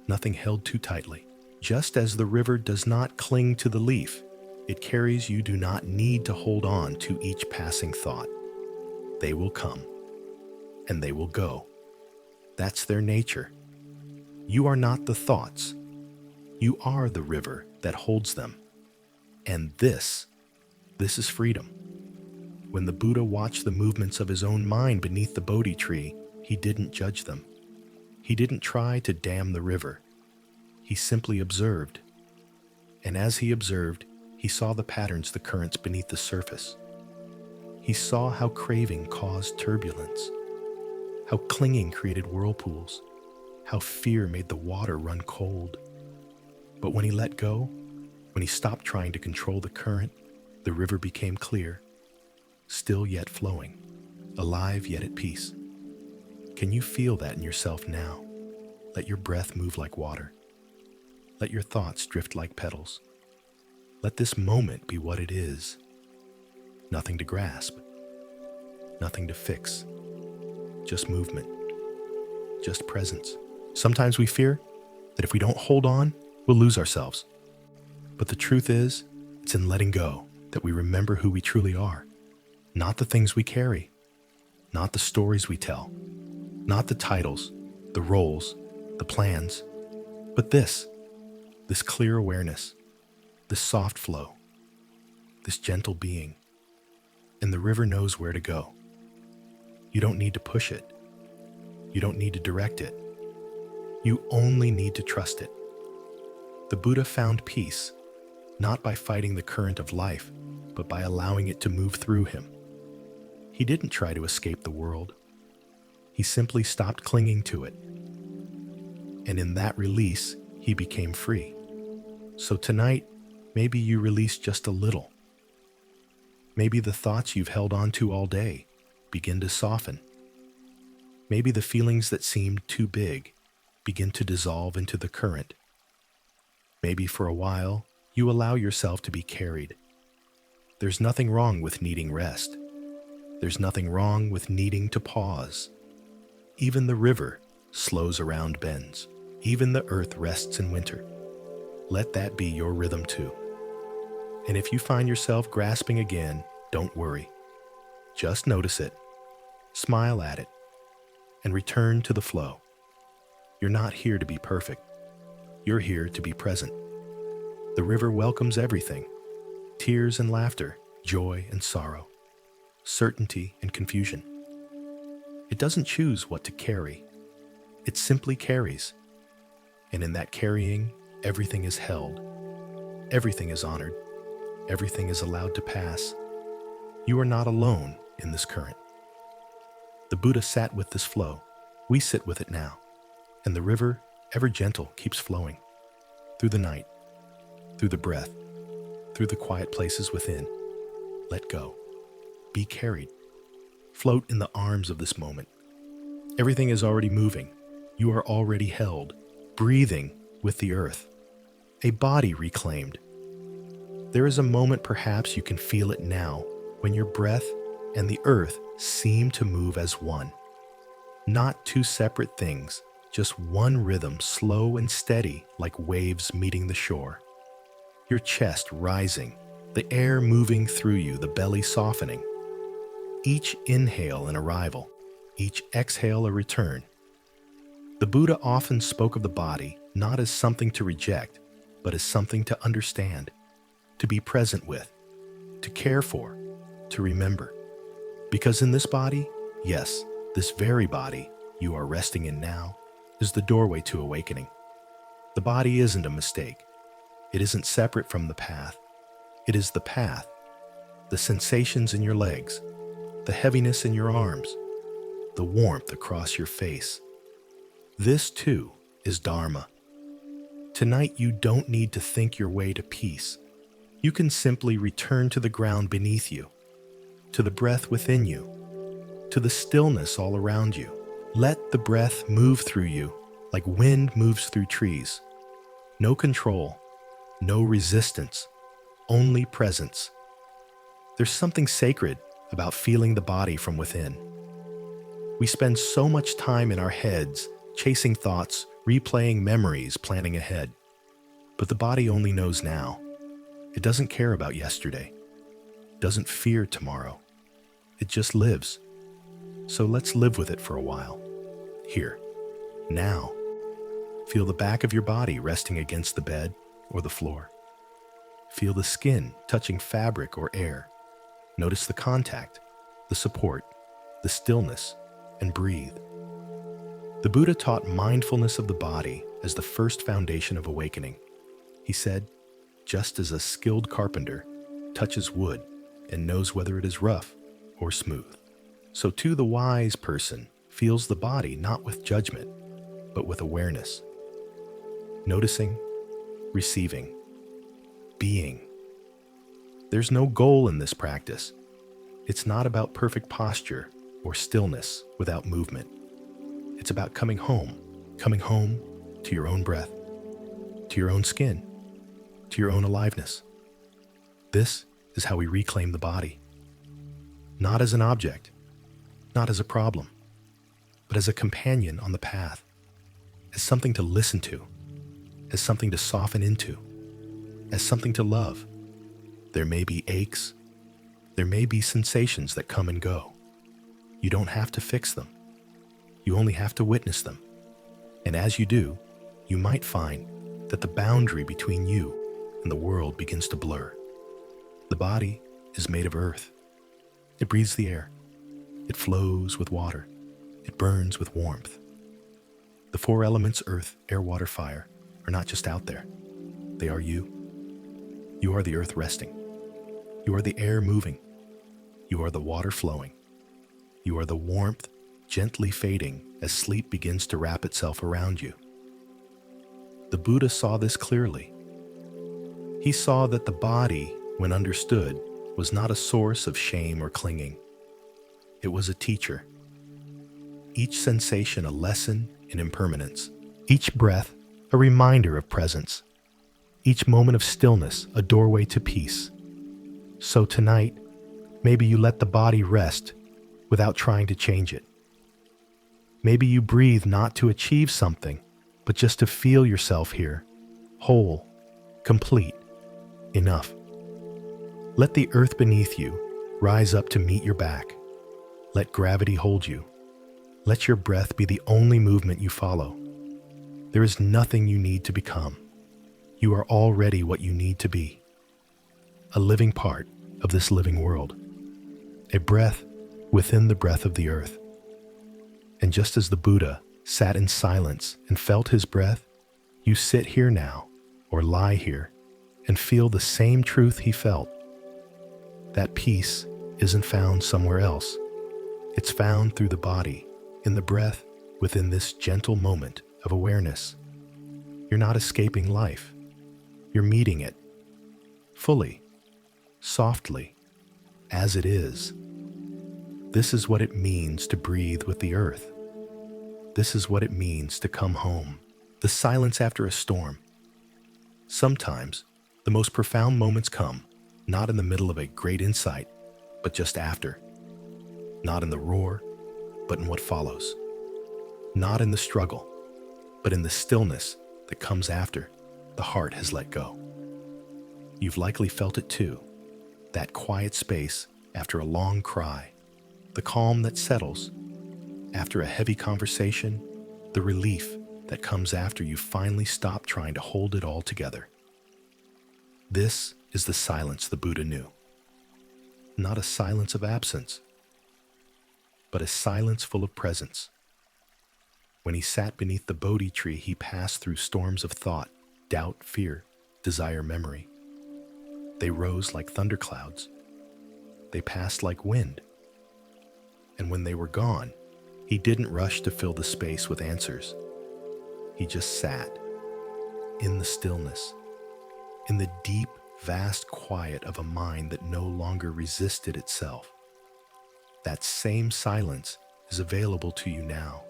Nothing held too tightly. Just as the river does not cling to the leaf, it carries you. Do not need to hold on to each passing thought. They will come, and they will go. That's their nature. You are not the thoughts. You are the river that holds them. And this is freedom. When the Buddha watched the movements of his own mind beneath the Bodhi tree, he didn't judge them. He didn't try to dam the river. He simply observed. And as he observed, he saw the patterns, the currents beneath the surface. He saw how craving caused turbulence, how clinging created whirlpools, how fear made the water run cold. But when he let go, when he stopped trying to control the current, the river became clear, still yet flowing, alive yet at peace. Can you feel that in yourself now? Let your breath move like water. Let your thoughts drift like petals. Let this moment be what it is. Nothing to grasp, nothing to fix, just movement, just presence. Sometimes we fear that if we don't hold on, we'll lose ourselves. But the truth is, it's in letting go that we remember who we truly are. Not the things we carry, not the stories we tell, not the titles, the roles, the plans, but this clear awareness, this soft flow, this gentle being. And the river knows where to go. You don't need to push it. You don't need to direct it. You only need to trust it. The Buddha found peace, not by fighting the current of life, but by allowing it to move through him. He didn't try to escape the world. He simply stopped clinging to it. And in that release, he became free. So tonight, maybe you release just a little. Maybe the thoughts you've held on to all day begin to soften. Maybe the feelings that seemed too big begin to dissolve into the current. Maybe for a while, you allow yourself to be carried. There's nothing wrong with needing rest. There's nothing wrong with needing to pause. Even the river slows around bends. Even the earth rests in winter. Let that be your rhythm too. And if you find yourself grasping again, don't worry. Just notice it, smile at it, and return to the flow. You're not here to be perfect. You're here to be present. The river welcomes everything: tears and laughter, joy and sorrow, certainty and confusion. It doesn't choose what to carry. It simply carries. And in that carrying, everything is held. Everything is honored. Everything is allowed to pass. You are not alone in this current. The Buddha sat with this flow. We sit with it now. And the river, ever gentle, keeps flowing. Through the night, through the breath, through the quiet places within. Let go. Be carried. Float in the arms of this moment. Everything is already moving. You are already held, breathing with the earth. A body reclaimed. There is a moment, perhaps you can feel it now, when your breath and the earth seem to move as one. Not two separate things, just one rhythm, slow and steady like waves meeting the shore. Your chest rising, the air moving through you, the belly softening. Each inhale an arrival, each exhale a return. The Buddha often spoke of the body not as something to reject, but as something to understand, to be present with, to care for, to remember. Because in this body, yes, this very body you are resting in now, is the doorway to awakening. The body isn't a mistake. It isn't separate from the path. It is the path, the sensations in your legs, the heaviness in your arms, the warmth across your face. This too is Dharma. Tonight you don't need to think your way to peace. You can simply return to the ground beneath you, to the breath within you, to the stillness all around you. Let the breath move through you like wind moves through trees. No control, no resistance, only presence. There's something sacred about feeling the body from within. We spend so much time in our heads, chasing thoughts, replaying memories, planning ahead. But the body only knows now. It doesn't care about yesterday. It doesn't fear tomorrow. It just lives. So let's live with it for a while. Here, now. Feel the back of your body resting against the bed or the floor. Feel the skin touching fabric or air. Notice the contact, the support, the stillness, and breathe. The Buddha taught mindfulness of the body as the first foundation of awakening. He said, just as a skilled carpenter touches wood and knows whether it is rough or smooth. So too the wise person feels the body not with judgment, but with awareness. Noticing, receiving, being. There's no goal in this practice. It's not about perfect posture or stillness without movement. It's about coming home to your own breath, to your own skin, to your own aliveness. This is how we reclaim the body. Not as an object, not as a problem, but as a companion on the path, as something to listen to, as something to soften into, as something to love. There may be aches, there may be sensations that come and go. You don't have to fix them. You only have to witness them. And as you do, you might find that the boundary between you and the world begins to blur. The body is made of earth. It breathes the air. It flows with water. It burns with warmth. The four elements, earth, air, water, fire, are not just out there. They are you. You are the earth resting. You are the air moving. You are the water flowing. You are the warmth gently fading as sleep begins to wrap itself around you. The Buddha saw this clearly. He saw that the body, when understood, was not a source of shame or clinging. It was a teacher. Each sensation a lesson in impermanence. Each breath a reminder of presence. Each moment of stillness a doorway to peace. So tonight, maybe you let the body rest without trying to change it. Maybe you breathe not to achieve something, but just to feel yourself here, whole, complete, enough. Let the earth beneath you rise up to meet your back. Let gravity hold you. Let your breath be the only movement you follow. There is nothing you need to become. You are already what you need to be. A living part of this living world. A breath within the breath of the earth. And just as the Buddha sat in silence and felt his breath, you sit here now, or lie here, and feel the same truth he felt. That peace isn't found somewhere else. It's found through the body, in the breath, within this gentle moment of awareness. You're not escaping life. You're meeting it, fully, softly, as it is. This is what it means to breathe with the earth. This is what it means to come home. The silence after a storm. Sometimes, the most profound moments come, not in the middle of a great insight, but just after. Not in the roar, but in what follows. Not in the struggle, but in the stillness that comes after the heart has let go. You've likely felt it too, that quiet space after a long cry, the calm that settles after a heavy conversation, the relief that comes after you finally stop trying to hold it all together. This is the silence the Buddha knew. Not a silence of absence, but a silence full of presence. When he sat beneath the Bodhi tree, he passed through storms of thought, doubt, fear, desire, memory. They rose like thunderclouds. They passed like wind. And when they were gone, he didn't rush to fill the space with answers. He just sat in the stillness, in the deep, vast quiet of a mind that no longer resisted itself. That same silence is available to you now.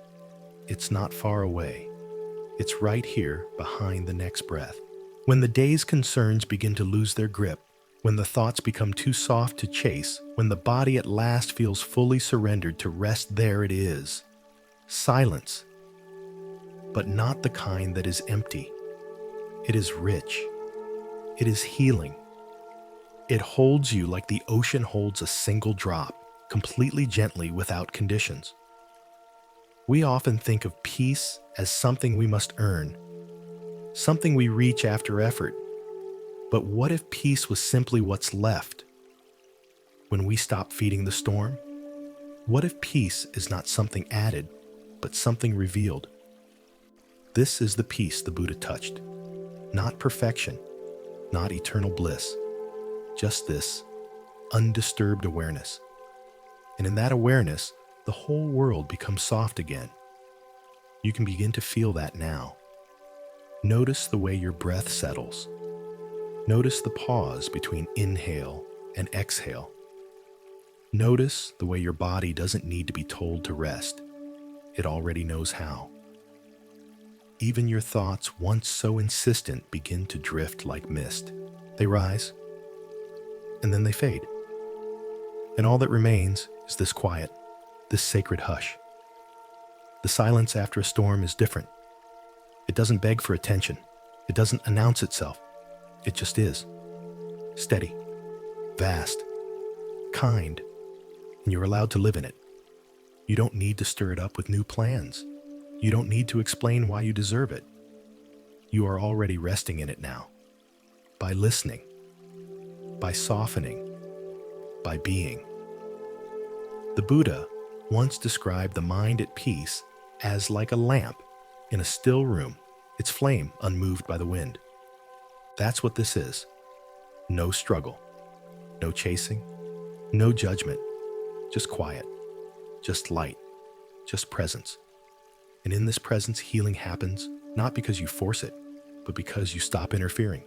It's not far away. It's right here behind the next breath. When the day's concerns begin to lose their grip, when the thoughts become too soft to chase, when the body at last feels fully surrendered to rest, there it is. Silence. But not the kind that is empty. It is rich. It is healing. It holds you like the ocean holds a single drop, completely gently without conditions. We often think of peace as something we must earn, something we reach after effort. But what if peace was simply what's left when we stop feeding the storm? What if peace is not something added, but something revealed? This is the peace the Buddha touched. Not perfection, not eternal bliss, just this undisturbed awareness. And in that awareness, the whole world becomes soft again. You can begin to feel that now. Notice the way your breath settles. Notice the pause between inhale and exhale. Notice the way your body doesn't need to be told to rest. It already knows how. Even your thoughts, once so insistent, begin to drift like mist. They rise, and then they fade. And all that remains is this quiet, this sacred hush. The silence after a storm is different. It doesn't beg for attention. It doesn't announce itself. It just is. Steady, vast, kind, and you're allowed to live in it. You don't need to stir it up with new plans. You don't need to explain why you deserve it. You are already resting in it now. By listening, by softening, by being. The Buddha once described the mind at peace as like a lamp in a still room, its flame unmoved by the wind. That's what this is. No struggle, no chasing, no judgment, just quiet, just light, just presence. And in this presence, healing happens, not because you force it, but because you stop interfering.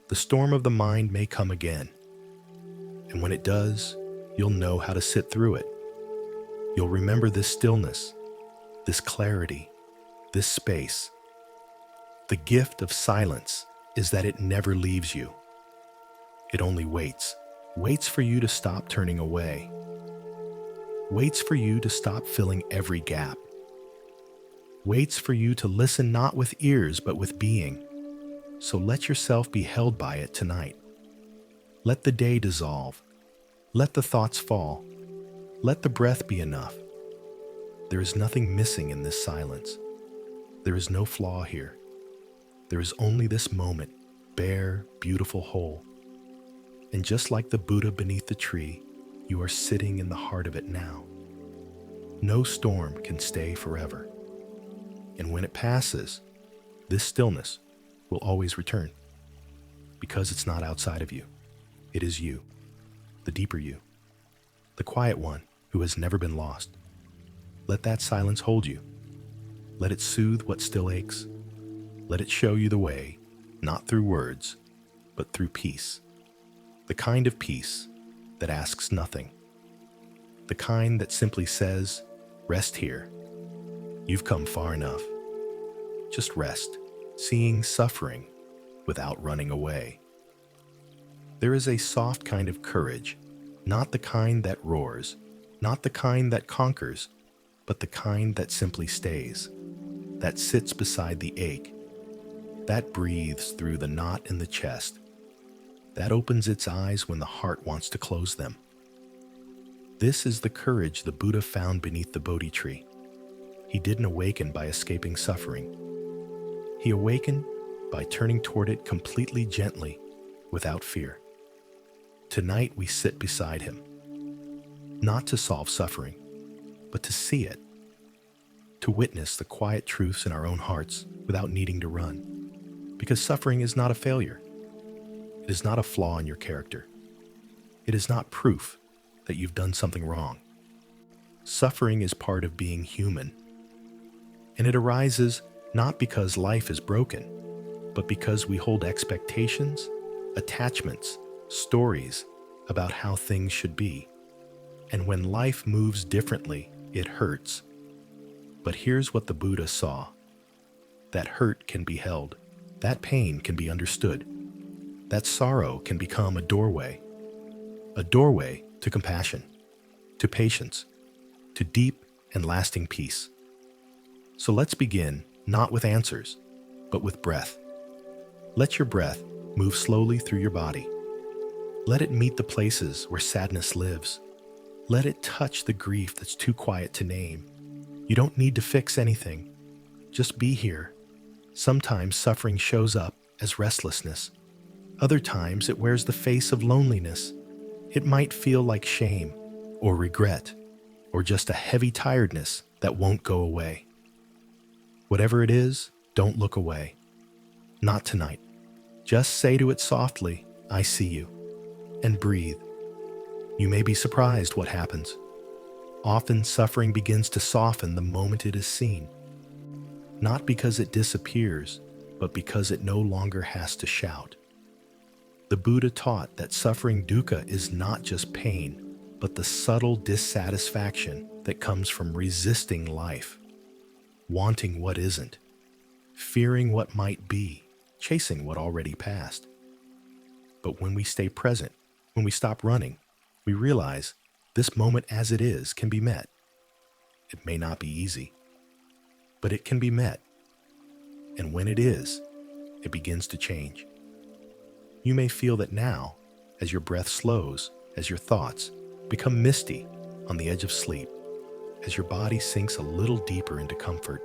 The storm of the mind may come again, and when it does, you'll know how to sit through it. You'll remember this stillness, this clarity, this space. The gift of silence is that it never leaves you. It only waits for you to stop turning away, waits for you to stop filling every gap, waits for you to listen not with ears but with being. So let yourself be held by it tonight. Let the day dissolve. Let the thoughts fall. Let the breath be enough. There is nothing missing in this silence. There is no flaw here. There is only this moment, bare, beautiful, whole. And just like the Buddha beneath the tree, you are sitting in the heart of it now. No storm can stay forever. And when it passes, this stillness will always return. Because it's not outside of you. It is you, the deeper you, the quiet one who has never been lost. Let that silence hold you. Let it soothe what still aches. Let it show you the way, not through words, but through peace. The kind of peace that asks nothing. The kind that simply says, rest here. You've come far enough. Just rest, seeing suffering without running away. There is a soft kind of courage, not the kind that roars, not the kind that conquers, but the kind that simply stays, that sits beside the ache, that breathes through the knot in the chest, that opens its eyes when the heart wants to close them. This is the courage the Buddha found beneath the Bodhi tree. He didn't awaken by escaping suffering. He awakened by turning toward it completely gently, without fear. Tonight we sit beside him, not to solve suffering, but to see it, to witness the quiet truths in our own hearts without needing to run. Because suffering is not a failure. It is not a flaw in your character. It is not proof that you've done something wrong. Suffering is part of being human. And it arises not because life is broken, but because we hold expectations, attachments, stories about how things should be. And when life moves differently, it hurts. But here's what the Buddha saw. That hurt can be held. That pain can be understood. That sorrow can become a doorway to compassion, to patience, to deep and lasting peace. So let's begin, not with answers, but with breath. Let your breath move slowly through your body. Let it meet the places where sadness lives. Let it touch the grief that's too quiet to name. You don't need to fix anything. Just be here. Sometimes suffering shows up as restlessness. Other times it wears the face of loneliness. It might feel like shame, or regret, or just a heavy tiredness that won't go away. Whatever it is, don't look away. Not tonight. Just say to it softly, I see you, and breathe. You may be surprised what happens. Often suffering begins to soften the moment it is seen. Not because it disappears, but because it no longer has to shout. The Buddha taught that suffering dukkha is not just pain, but the subtle dissatisfaction that comes from resisting life, wanting what isn't, fearing what might be, chasing what already passed. But when we stay present, when we stop running, we realize this moment as it is can be met. It may not be easy, but it can be met. And when it is, it begins to change. You may feel that now, as your breath slows, as your thoughts become misty on the edge of sleep, as your body sinks a little deeper into comfort,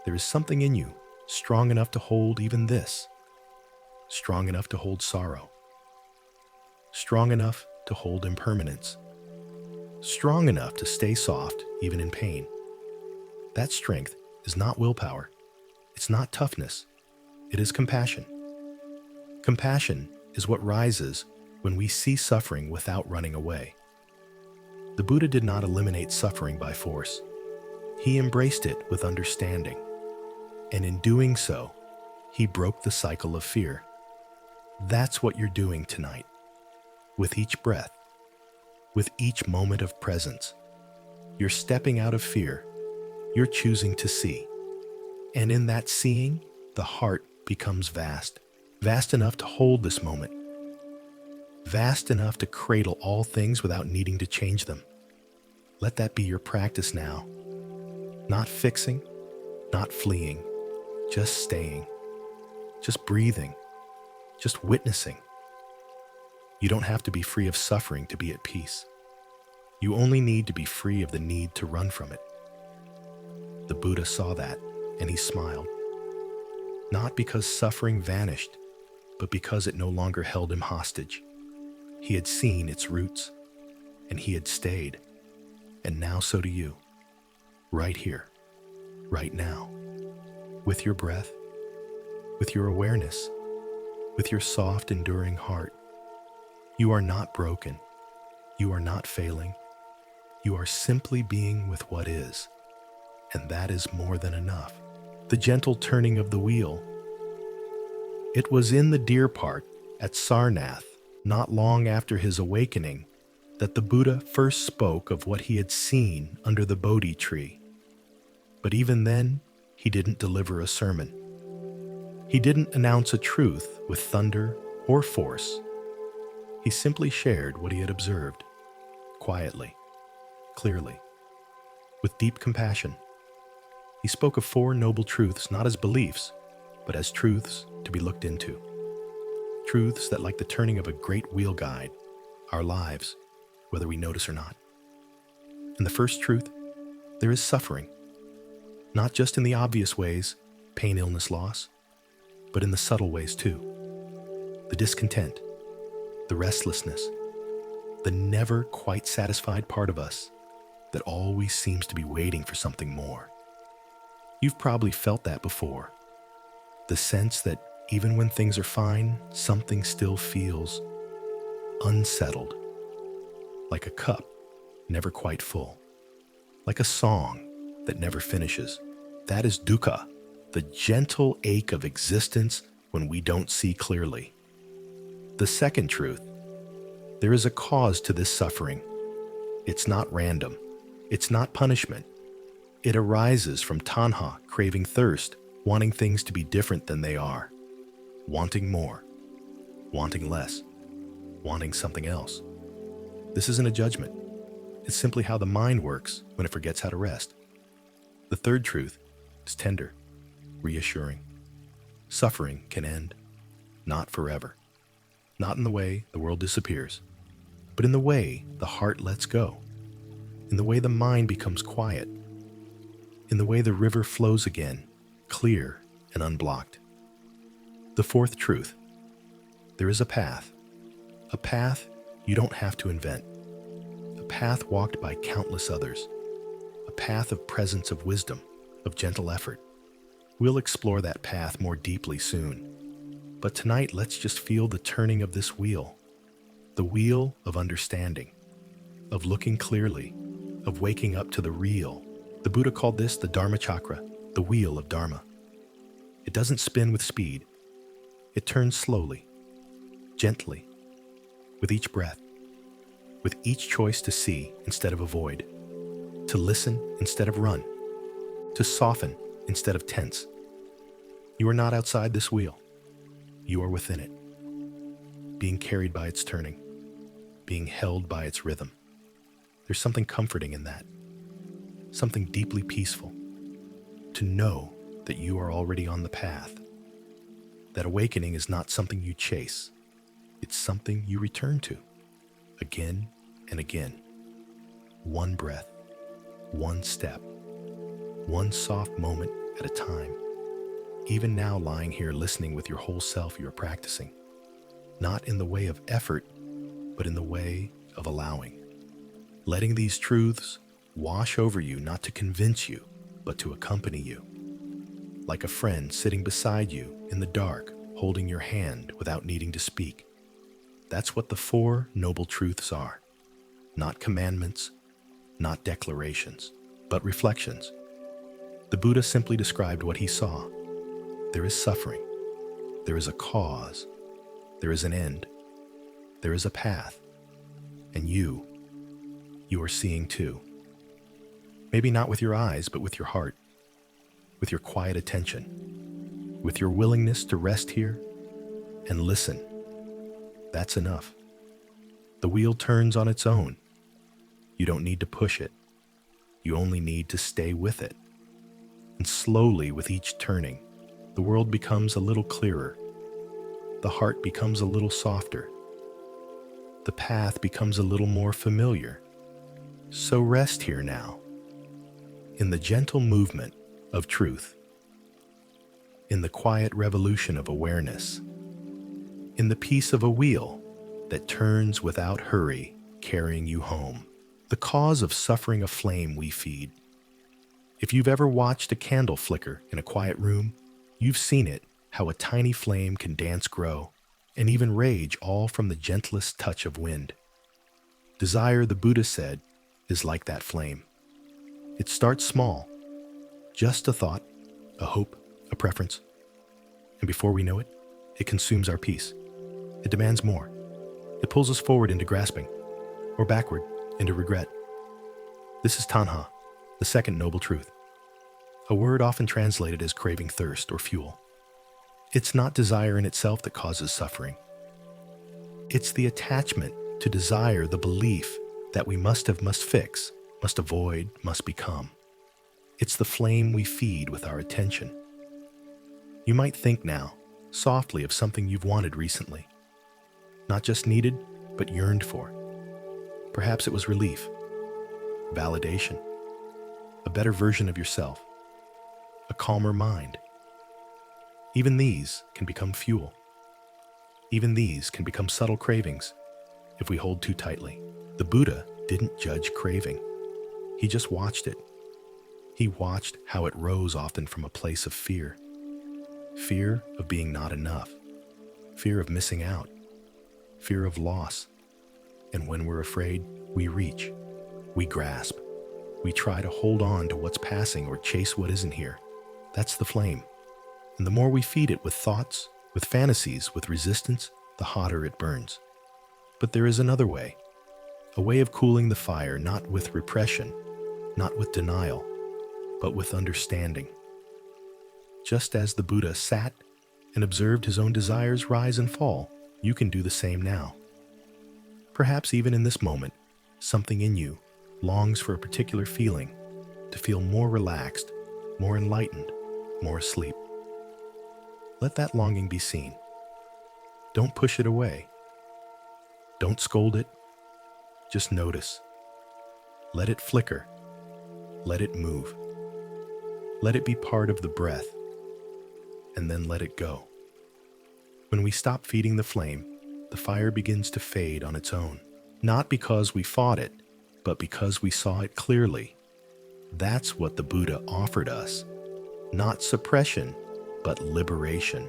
there is something in you strong enough to hold even this, strong enough to hold sorrow, strong enough to hold impermanence, strong enough to stay soft even in pain. That strength is not willpower. It's not toughness. It is compassion. Compassion is what rises when we see suffering without running away. The Buddha did not eliminate suffering by force. He embraced it with understanding. And in doing so, he broke the cycle of fear. That's what you're doing tonight. With each breath, with each moment of presence, you're stepping out of fear. You're choosing to see. And in that seeing, the heart becomes vast, vast enough to hold this moment, vast enough to cradle all things without needing to change them. Let that be your practice now. Not fixing, not fleeing, just staying, just breathing, just witnessing. You don't have to be free of suffering to be at peace. You only need to be free of the need to run from it. The Buddha saw that, and he smiled. Not because suffering vanished, but because it no longer held him hostage. He had seen its roots, and he had stayed. And now so do you. Right here, right now. With your breath, with your awareness, with your soft, enduring heart. You are not broken. You are not failing. You are simply being with what is. And that is more than enough. The gentle turning of the wheel. It was in the deer park at Sarnath, not long after his awakening, that the Buddha first spoke of what he had seen under the Bodhi tree. But even then, he didn't deliver a sermon. He didn't announce a truth with thunder or force. He simply shared what he had observed, quietly, clearly, with deep compassion. He spoke of 4 noble truths not as beliefs, but as truths to be looked into. Truths that, like the turning of a great wheel, guide our lives, whether we notice or not. And the first truth, there is suffering. Not just in the obvious ways, pain, illness, loss, but in the subtle ways too. The discontent, the restlessness, the never quite satisfied part of us that always seems to be waiting for something more. You've probably felt that before. The sense that even when things are fine, something still feels unsettled. Like a cup never quite full. Like a song that never finishes. That is dukkha, the gentle ache of existence when we don't see clearly. The second truth, there is a cause to this suffering. It's not random. It's not punishment. It arises from Tanha, craving thirst, wanting things to be different than they are, wanting more, wanting less, wanting something else. This isn't a judgment. It's simply how the mind works when it forgets how to rest. The third truth is tender, reassuring. Suffering can end, not forever. Not in the way the world disappears, but in the way the heart lets go, in the way the mind becomes quiet, in the way the river flows again, clear and unblocked. The fourth truth, there is a path you don't have to invent, a path walked by countless others, a path of presence, of wisdom, of gentle effort. We'll explore that path more deeply soon. But tonight, let's just feel the turning of this wheel, the the wheel of understanding, of looking clearly, of waking up to the real. The Buddha called this the Dharma chakra, the wheel of Dharma. It doesn't spin with speed. It turns slowly, gently, with each breath, with each choice to see instead of avoid, to listen instead of run, to soften instead of tense. You are not outside this wheel. You are within it, being carried by its turning, being held by its rhythm. There's something comforting in that, something deeply peaceful, to know that you are already on the path. That awakening is not something you chase. It's something you return to, again and again. One breath, one step, one soft moment at a time. Even now, lying here listening with your whole self, you are practicing, not in the way of effort, but in the way of allowing. Letting these truths wash over you, not to convince you, but to accompany you. Like a friend sitting beside you in the dark, holding your hand without needing to speak. That's what the Four Noble Truths are. Not commandments, not declarations, but reflections. The Buddha simply described what he saw. There is suffering. There is a cause. There is an end. There is a path. And you are seeing too. Maybe not with your eyes, but with your heart, with your quiet attention, with your willingness to rest here and listen. That's enough. The wheel turns on its own. You don't need to push it. You only need to stay with it. And slowly, with each turning, the world becomes a little clearer. The heart becomes a little softer. The path becomes a little more familiar. So rest here now, in the gentle movement of truth, in the quiet revolution of awareness, in the peace of a wheel that turns without hurry, carrying you home. The cause of suffering a flame we feed. If you've ever watched a candle flicker in a quiet room, you've seen it, how a tiny flame can dance, grow, and even rage, all from the gentlest touch of wind. Desire, the Buddha said, is like that flame. It starts small, just a thought, a hope, a preference. And before we know it, it consumes our peace. It demands more. It pulls us forward into grasping, or backward into regret. This is Tanha, the second noble truth, a word often translated as craving, thirst, or fuel. It's not desire in itself that causes suffering. It's the attachment to desire, the belief that we must fix, must avoid, must become. It's the flame we feed with our attention. You might think now, softly, of something you've wanted recently. Not just needed, but yearned for. Perhaps it was relief, validation, a better version of yourself, a calmer mind. Even these can become fuel. Even these can become subtle cravings if we hold too tightly. The Buddha didn't judge craving. He just watched it. He watched how it rose, often from a place of fear. Fear of being not enough. Fear of missing out. Fear of loss. And when we're afraid, we reach. We grasp. We try to hold on to what's passing or chase what isn't here. That's the flame. And the more we feed it with thoughts, with fantasies, with resistance, the hotter it burns. But there is another way. A way of cooling the fire, not with repression, not with denial, but with understanding. Just as the Buddha sat and observed his own desires rise and fall, you can do the same now. Perhaps even in this moment, something in you longs for a particular feeling, to feel more relaxed, more enlightened, more asleep. Let that longing be seen. Don't push it away. Don't scold it. Just notice. Let it flicker. Let it move. Let it be part of the breath, and then let it go. When we stop feeding the flame, the fire begins to fade on its own, not because we fought it, but because we saw it clearly. That's what the Buddha offered us. Not suppression, but liberation.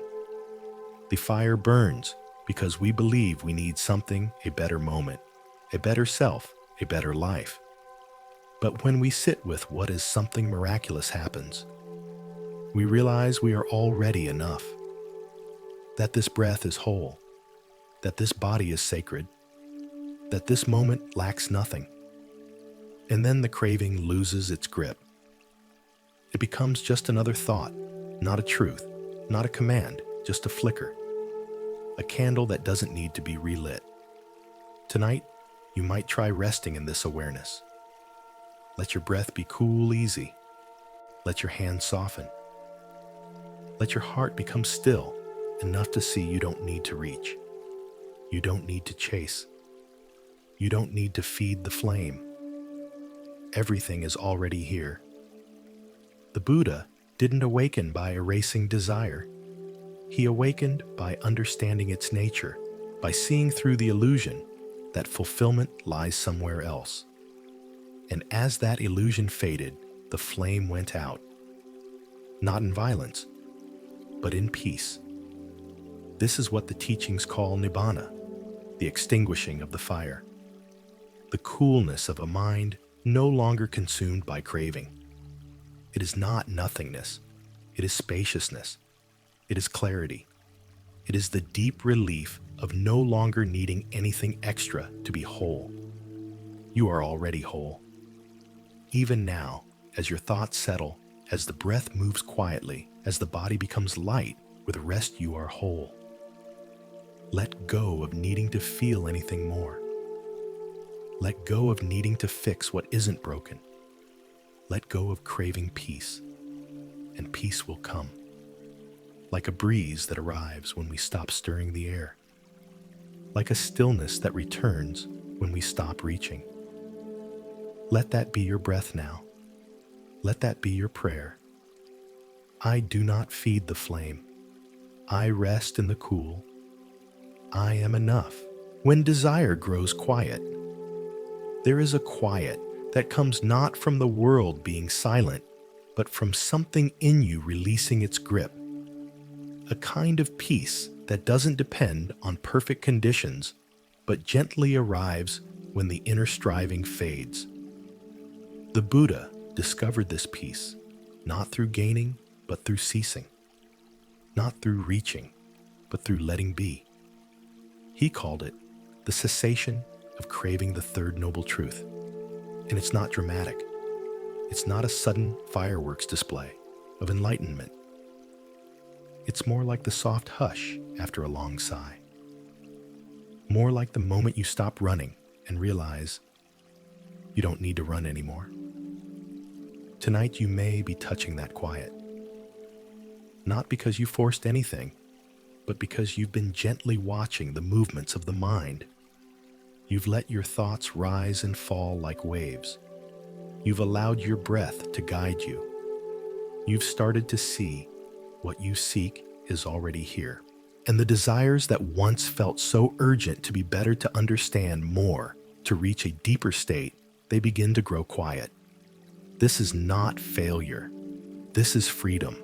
The fire burns, because we believe we need something, a better moment, a better self, a better life. But when we sit with what is something miraculous happens, we realize we are already enough, that this breath is whole, that this body is sacred, that this moment lacks nothing. And then the craving loses its grip. It becomes just another thought, not a truth, not a command, just a flicker, a candle that doesn't need to be relit. Tonight, you might try resting in this awareness. Let your breath be cool, easy. Let your hands soften. Let your heart become still, enough to see you don't need to reach. You don't need to chase. You don't need to feed the flame. Everything is already here. The Buddha didn't awaken by erasing desire. He awakened by understanding its nature, by seeing through the illusion that fulfillment lies somewhere else. And as that illusion faded, the flame went out. Not in violence, but in peace. This is what the teachings call nibbana, the extinguishing of the fire, the coolness of a mind no longer consumed by craving. It is not nothingness. It is spaciousness. It is clarity. It is the deep relief of no longer needing anything extra to be whole. You are already whole. Even now, as your thoughts settle, as the breath moves quietly, as the body becomes light, with rest you are whole. Let go of needing to feel anything more. Let go of needing to fix what isn't broken. Let go of craving peace, and peace will come, like a breeze that arrives when we stop stirring the air, like a stillness that returns when we stop reaching. Let that be your breath now. Let that be your prayer. I do not feed the flame. I rest in the cool. I am enough. When desire grows quiet, there is a quiet that comes not from the world being silent, but from something in you releasing its grip. A kind of peace that doesn't depend on perfect conditions, but gently arrives when the inner striving fades. The Buddha discovered this peace, not through gaining, but through ceasing, not through reaching, but through letting be. He called it the cessation of craving, the third noble truth. And it's not dramatic. It's not a sudden fireworks display of enlightenment. It's more like the soft hush after a long sigh. More like the moment you stop running and realize you don't need to run anymore. Tonight you may be touching that quiet. Not because you forced anything, but because you've been gently watching the movements of the mind. You've let your thoughts rise and fall like waves. You've allowed your breath to guide you. You've started to see what you seek is already here. And the desires that once felt so urgent to be better, to understand more, to reach a deeper state, they begin to grow quiet. This is not failure. This is freedom.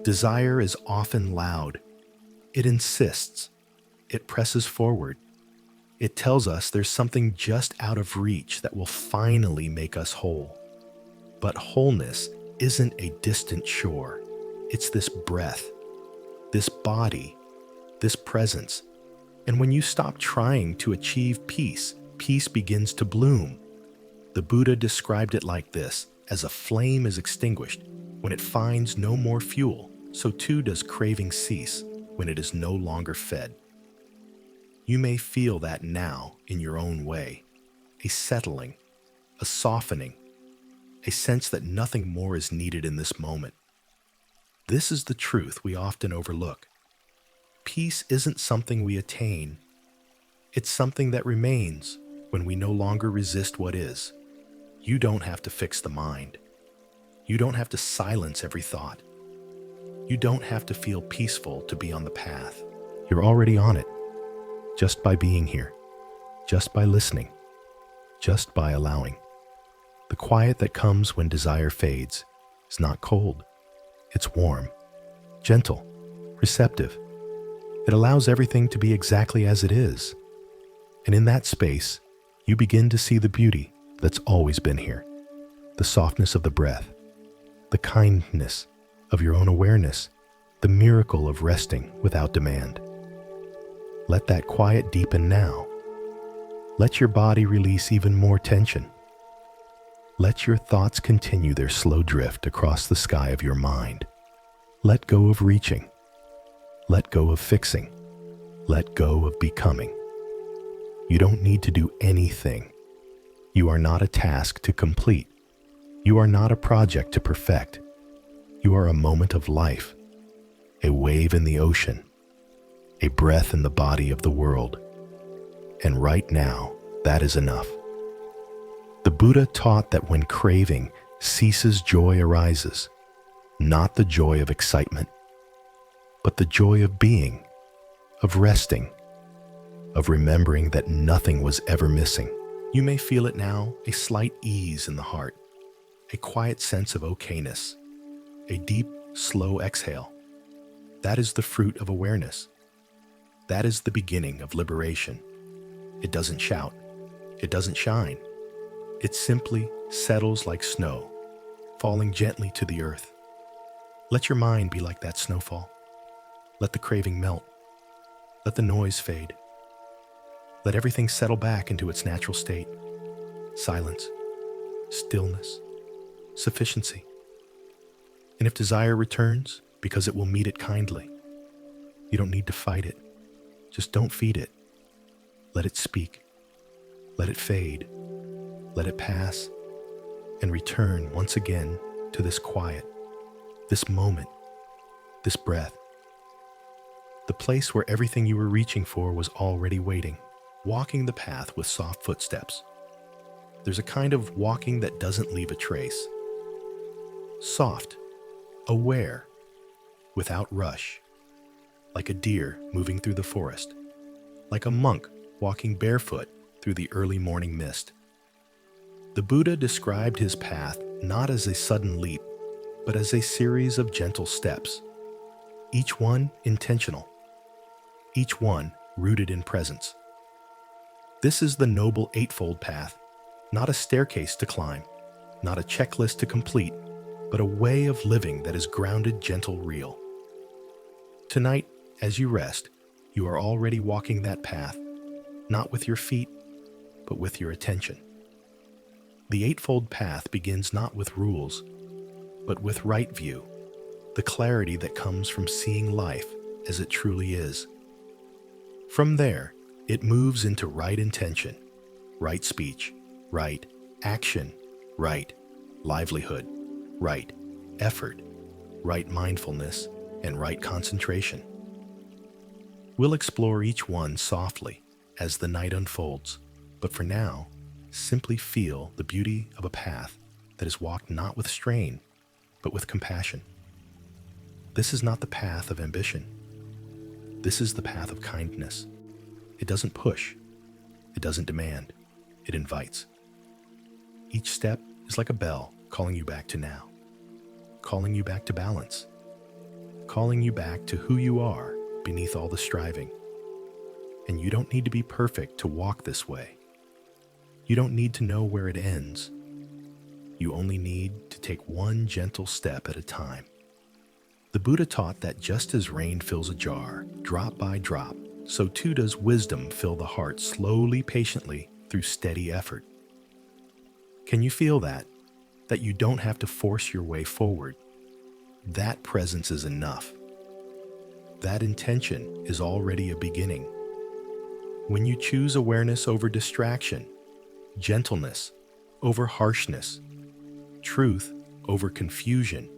Desire is often loud. It insists. It presses forward. It tells us there's something just out of reach that will finally make us whole. But wholeness isn't a distant shore. It's this breath, this body, this presence. And when you stop trying to achieve peace, peace begins to bloom. The Buddha described it like this: as a flame is extinguished when it finds no more fuel, so too does craving cease when it is no longer fed. You may feel that now in your own way, a settling, a softening, a sense that nothing more is needed in this moment. This is the truth we often overlook. Peace isn't something we attain. It's something that remains when we no longer resist what is. You don't have to fix the mind. You don't have to silence every thought. You don't have to feel peaceful to be on the path. You're already on it, just by being here, just by listening, just by allowing. The quiet that comes when desire fades is not cold. It's warm, gentle, receptive. It allows everything to be exactly as it is. And in that space, you begin to see the beauty that's always been here. The softness of the breath, the kindness of your own awareness, the miracle of resting without demand. Let that quiet deepen now. Let your body release even more tension. Let your thoughts continue their slow drift across the sky of your mind. Let go of reaching. Let go of fixing. Let go of becoming. You don't need to do anything. You are not a task to complete. You are not a project to perfect. You are a moment of life, a wave in the ocean, a breath in the body of the world. And right now, that is enough. The Buddha taught that when craving ceases, joy arises, not the joy of excitement, but the joy of being, of resting, of remembering that nothing was ever missing. You may feel it now, a slight ease in the heart, a quiet sense of okayness, a deep, slow exhale. That is the fruit of awareness. That is the beginning of liberation. It doesn't shout. It doesn't shine. It simply settles like snow, falling gently to the earth. Let your mind be like that snowfall. Let the craving melt. Let the noise fade. Let everything settle back into its natural state. Silence, stillness, sufficiency. And if desire returns, because it will meet it kindly, you don't need to fight it. Just don't feed it. Let it speak. Let it fade. Let it pass and return once again to this quiet, this moment, this breath. The place where everything you were reaching for was already waiting, walking the path with soft footsteps. There's a kind of walking that doesn't leave a trace. Soft, aware, without rush, like a deer moving through the forest, like a monk walking barefoot through the early morning mist. The Buddha described his path not as a sudden leap, but as a series of gentle steps, each one intentional, each one rooted in presence. This is the noble Eightfold path, not a staircase to climb, not a checklist to complete, but a way of living that is grounded, gentle, real. Tonight, as you rest, you are already walking that path, not with your feet, but with your attention. The Eightfold path begins not with rules, but with right view, the clarity that comes from seeing life as it truly is. From there, it moves into right intention, right speech, right action, right livelihood, right effort, right mindfulness, and right concentration. We'll explore each one softly as the night unfolds, but for now, simply feel the beauty of a path that is walked not with strain, but with compassion. This is not the path of ambition. This is the path of kindness. It doesn't push. It doesn't demand. It invites. Each step is like a bell calling you back to now, calling you back to balance, calling you back to who you are beneath all the striving. And you don't need to be perfect to walk this way. You don't need to know where it ends. You only need to take one gentle step at a time. The Buddha taught that just as rain fills a jar, drop by drop, so too does wisdom fill the heart slowly, patiently, through steady effort. Can you feel that? That you don't have to force your way forward. That presence is enough. That intention is already a beginning. When you choose awareness over distraction, gentleness over harshness, truth over confusion,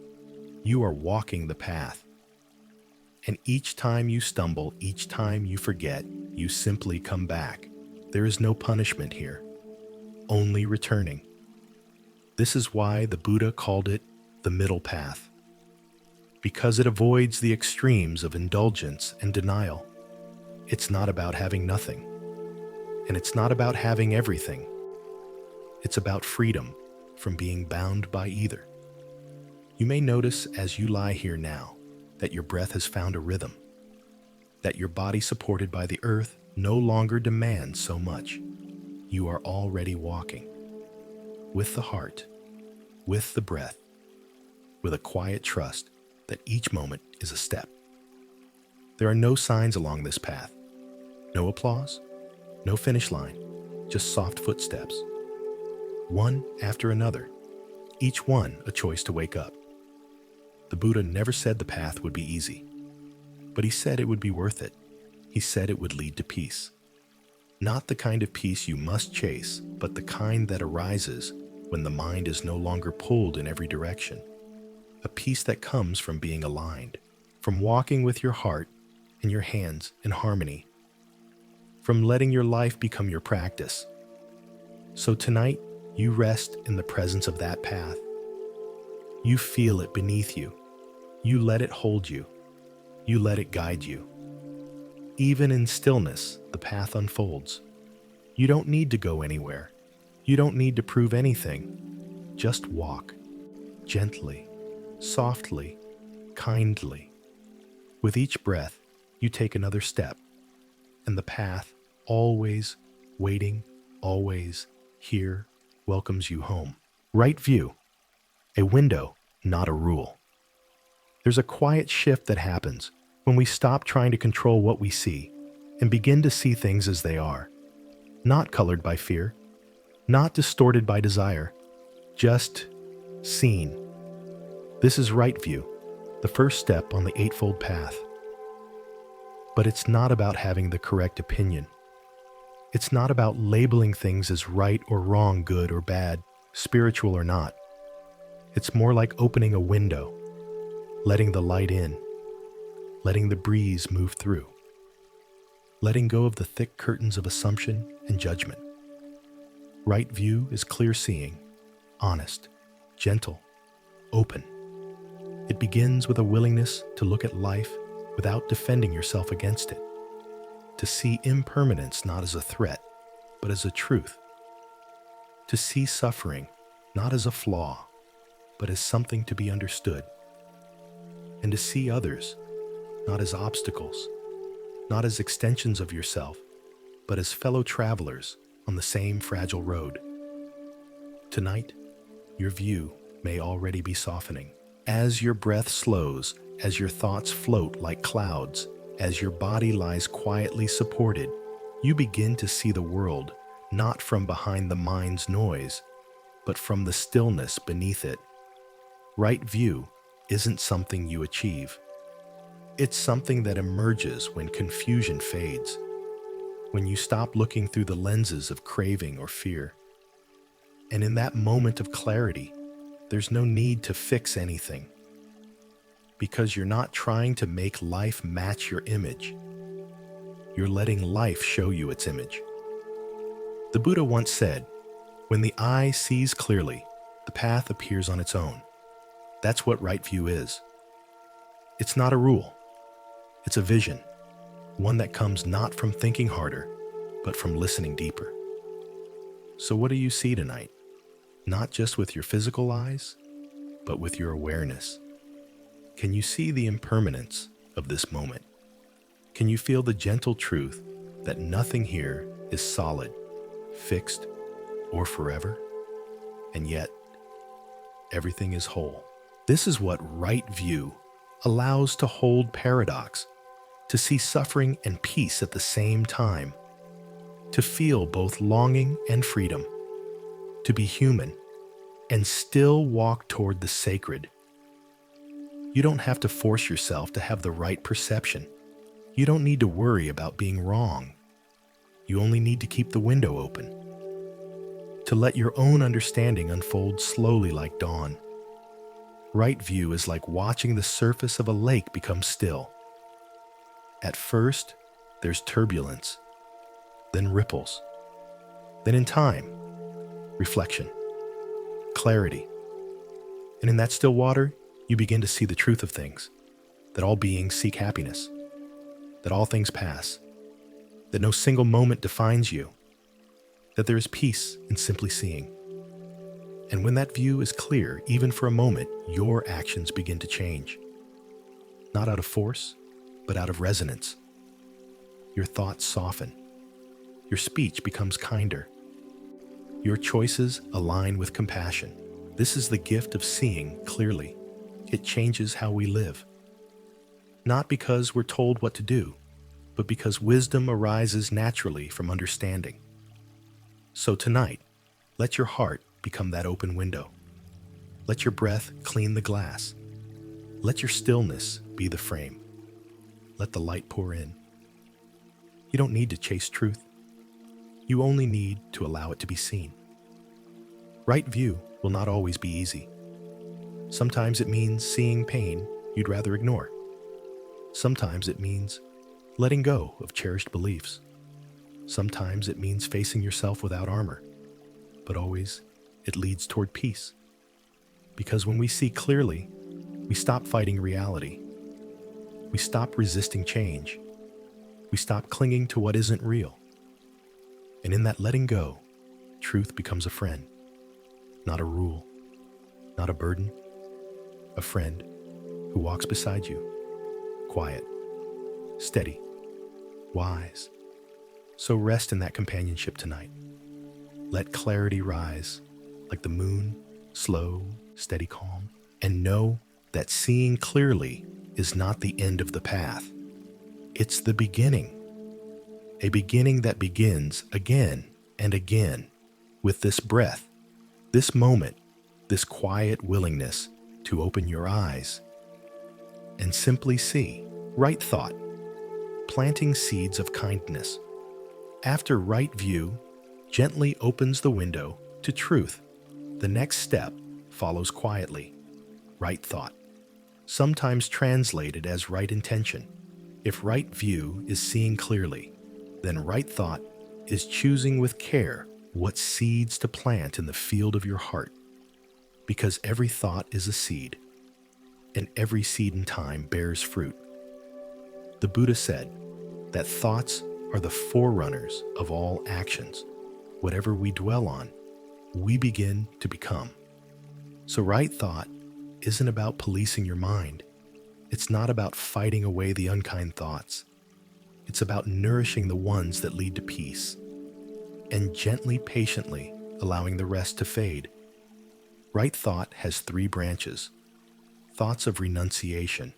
you are walking the path. And each time you stumble, each time you forget, you simply come back. There is no punishment here, only returning. This is why the Buddha called it the middle path, because it avoids the extremes of indulgence and denial. It's not about having nothing, and it's not about having everything. It's about freedom from being bound by either. You may notice as you lie here now that your breath has found a rhythm. that your body supported by the earth no longer demands so much. You are already walking with the heart, with the breath, with a quiet trust that each moment is a step. There are no signs along this path, no applause, no finish line, just soft footsteps, one after another, each one a choice to wake up. The Buddha never said the path would be easy, but he said it would be worth it. He said it would lead to peace. Not the kind of peace you must chase, but the kind that arises when the mind is no longer pulled in every direction. A peace that comes from being aligned, from walking with your heart and your hands in harmony, from letting your life become your practice. So tonight, you rest in the presence of that path. You feel it beneath you. You let it hold you. You let it guide you. Even in stillness, the path unfolds. You don't need to go anywhere. You don't need to prove anything. Just walk, gently, softly, kindly. With each breath, you take another step, and the path, always waiting, always here, welcomes you home. Right view, a window, not a rule. There's a quiet shift that happens when we stop trying to control what we see and begin to see things as they are, not colored by fear, not distorted by desire, just seen. This is right view, the first step on the Eightfold path. But it's not about having the correct opinion. It's not about labeling things as right or wrong, good or bad, spiritual or not. It's more like opening a window, letting the light in, letting the breeze move through, letting go of the thick curtains of assumption and judgment. Right view is clear seeing, honest, gentle, open. It begins with a willingness to look at life without defending yourself against it, to see impermanence not as a threat, but as a truth, to see suffering not as a flaw, but as something to be understood, and to see others not as obstacles, not as extensions of yourself, but as fellow travelers on the same fragile road. Tonight, your view may already be softening. As your breath slows, as your thoughts float like clouds, as your body lies quietly supported, you begin to see the world not from behind the mind's noise, but from the stillness beneath it. Right view isn't something you achieve. It's something that emerges when confusion fades, when you stop looking through the lenses of craving or fear. And in that moment of clarity, there's no need to fix anything, because you're not trying to make life match your image. You're letting life show you its image. The Buddha once said, "When the eye sees clearly, the path appears on its own." That's what right view is. It's not a rule. It's a vision, one that comes not from thinking harder, but from listening deeper. So what do you see tonight? Not just with your physical eyes, but with your awareness. Can you see the impermanence of this moment? Can you feel the gentle truth that nothing here is solid, fixed, or forever? And yet, everything is whole. This is what right view allows to hold paradox, to see suffering and peace at the same time, to feel both longing and freedom, to be human and still walk toward the sacred. You don't have to force yourself to have the right perception. You don't need to worry about being wrong. You only need to keep the window open, to let your own understanding unfold slowly like dawn. Right view is like watching the surface of a lake become still. At first, there's turbulence, then ripples, then in time, reflection, clarity. And in that still water, you begin to see the truth of things, that all beings seek happiness, that all things pass, that no single moment defines you, that there is peace in simply seeing. And when that view is clear, even for a moment, your actions begin to change. Not out of force, but out of resonance. your thoughts soften. Your speech becomes kinder. Your choices align with compassion. This is the gift of seeing clearly. It changes how we live. Not because we're told what to do, but because wisdom arises naturally from understanding. So tonight, let your heart become that open window. Let your breath clean the glass. Let your stillness be the frame. Let the light pour in. You don't need to chase truth. You only need to allow it to be seen. Right view will not always be easy. Sometimes it means seeing pain you'd rather ignore. Sometimes it means letting go of cherished beliefs. Sometimes it means facing yourself without armor. But always, it leads toward peace. Because when we see clearly, we stop fighting reality. We stop resisting change. We stop clinging to what isn't real. And in that letting go, truth becomes a friend. Not a rule, not a burden. A friend who walks beside you, quiet, steady, wise. So rest in that companionship tonight. Let clarity rise like the moon, slow, steady calm. And know that seeing clearly is not the end of the path. It's the beginning. A beginning that begins again and again with this breath, this moment, this quiet willingness to open your eyes and simply see right thought, planting seeds of kindness. After right view gently opens the window to truth, the next step follows quietly. Right thought, sometimes translated as right intention. If right view is seeing clearly, then right thought is choosing with care what seeds to plant in the field of your heart. Because every thought is a seed, and every seed in time bears fruit. The Buddha said that thoughts are the forerunners of all actions. Whatever we dwell on, we begin to become. So right thought isn't about policing your mind. It's not about fighting away the unkind thoughts. It's about nourishing the ones that lead to peace and gently, patiently allowing the rest to fade. Right thought has 3 branches. Thoughts of renunciation,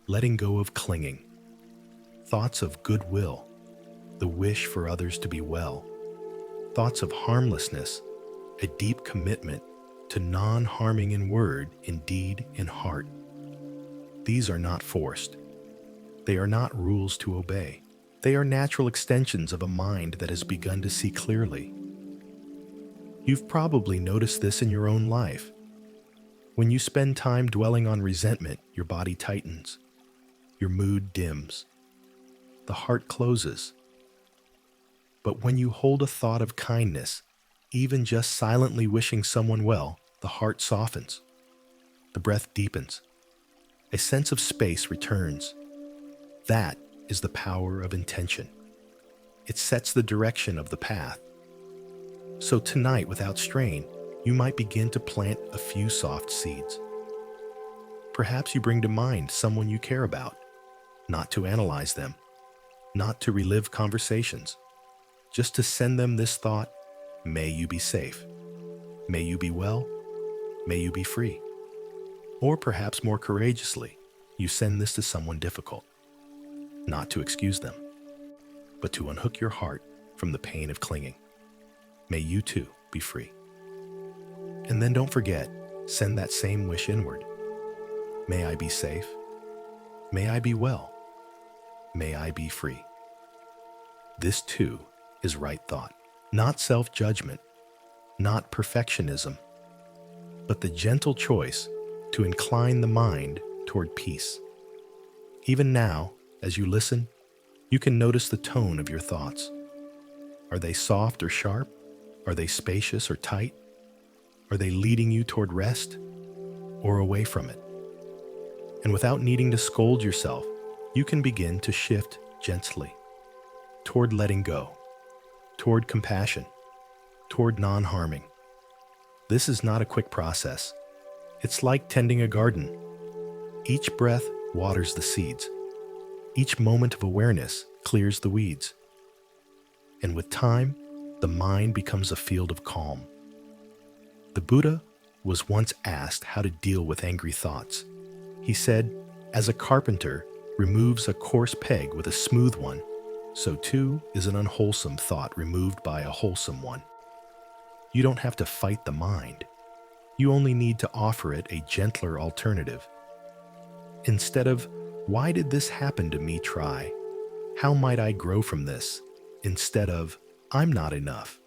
letting go of clinging. Thoughts of goodwill, the wish for others to be well. Thoughts of harmlessness, a deep commitment to non-harming in word, in deed, in heart. These are not forced. They are not rules to obey. They are natural extensions of a mind that has begun to see clearly. You've probably noticed this in your own life. When you spend time dwelling on resentment, your body tightens, your mood dims, the heart closes. But when you hold a thought of kindness, even just silently wishing someone well, the heart softens, the breath deepens, a sense of space returns. That is the power of intention. It sets the direction of the path. So tonight, without strain, you might begin to plant a few soft seeds. Perhaps you bring to mind someone you care about, not to analyze them, not to relive conversations, just to send them this thought: may you be safe, may you be well, may you be free. Or perhaps more courageously, you send this to someone difficult, not to excuse them, but to unhook your heart from the pain of clinging. May you too be free. And then don't forget, send that same wish inward. May I be safe. May I be well. May I be free. This too is right thought, not self-judgment, not perfectionism, but the gentle choice to incline the mind toward peace. Even now, as you listen, you can notice the tone of your thoughts. Are they soft or sharp? Are they spacious or tight? Are they leading you toward rest or away from it? And without needing to scold yourself, you can begin to shift gently toward letting go, toward compassion, toward non-harming. This is not a quick process. It's like tending a garden. Each breath waters the seeds. Each moment of awareness clears the weeds. And with time, the mind becomes a field of calm. The Buddha was once asked how to deal with angry thoughts. He said, "As a carpenter removes a coarse peg with a smooth one, so too is an unwholesome thought removed by a wholesome one." You don't have to fight the mind. You only need to offer it a gentler alternative. Instead of, "Why did this happen to me?" try, "How might I grow from this?" Instead of, "I'm not enough."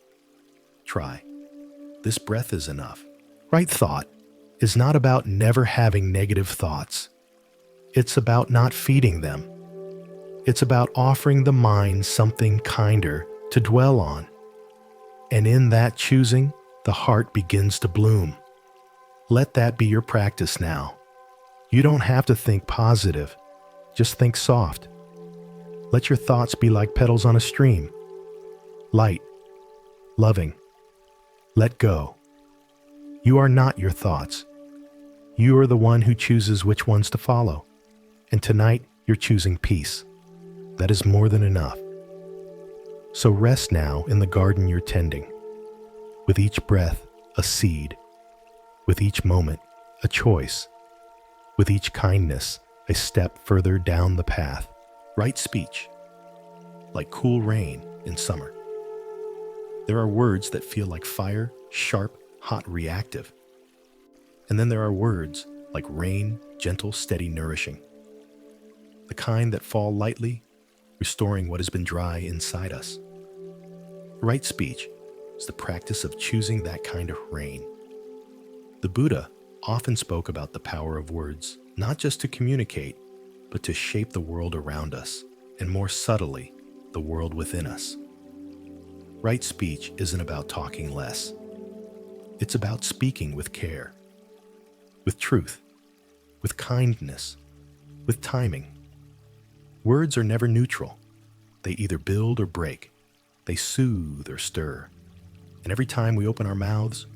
Try, "This breath is enough." Right thought is not about never having negative thoughts. It's about not feeding them. It's about offering the mind something kinder to dwell on. And in that choosing, the heart begins to bloom. Let that be your practice now. You don't have to think positive. Just think soft. Let your thoughts be like petals on a stream. Light, loving. Let go. You are not your thoughts. You are the one who chooses which ones to follow. And tonight, you're choosing peace. That is more than enough. So rest now in the garden you're tending. With each breath, a seed. With each moment, a choice. With each kindness, a step further down the path. Right speech, like cool rain in summer. There are words that feel like fire, sharp, hot, reactive. And then there are words like rain, gentle, steady, nourishing. The kind that fall lightly, restoring what has been dry inside us. Right speech is the practice of choosing that kind of rain. The Buddha often spoke about the power of words, not just to communicate, but to shape the world around us, and more subtly, the world within us. Right speech isn't about talking less. It's about speaking with care, with truth, with kindness, with timing. Words are never neutral. They either build or break. They soothe or stir. And every time we open our mouths,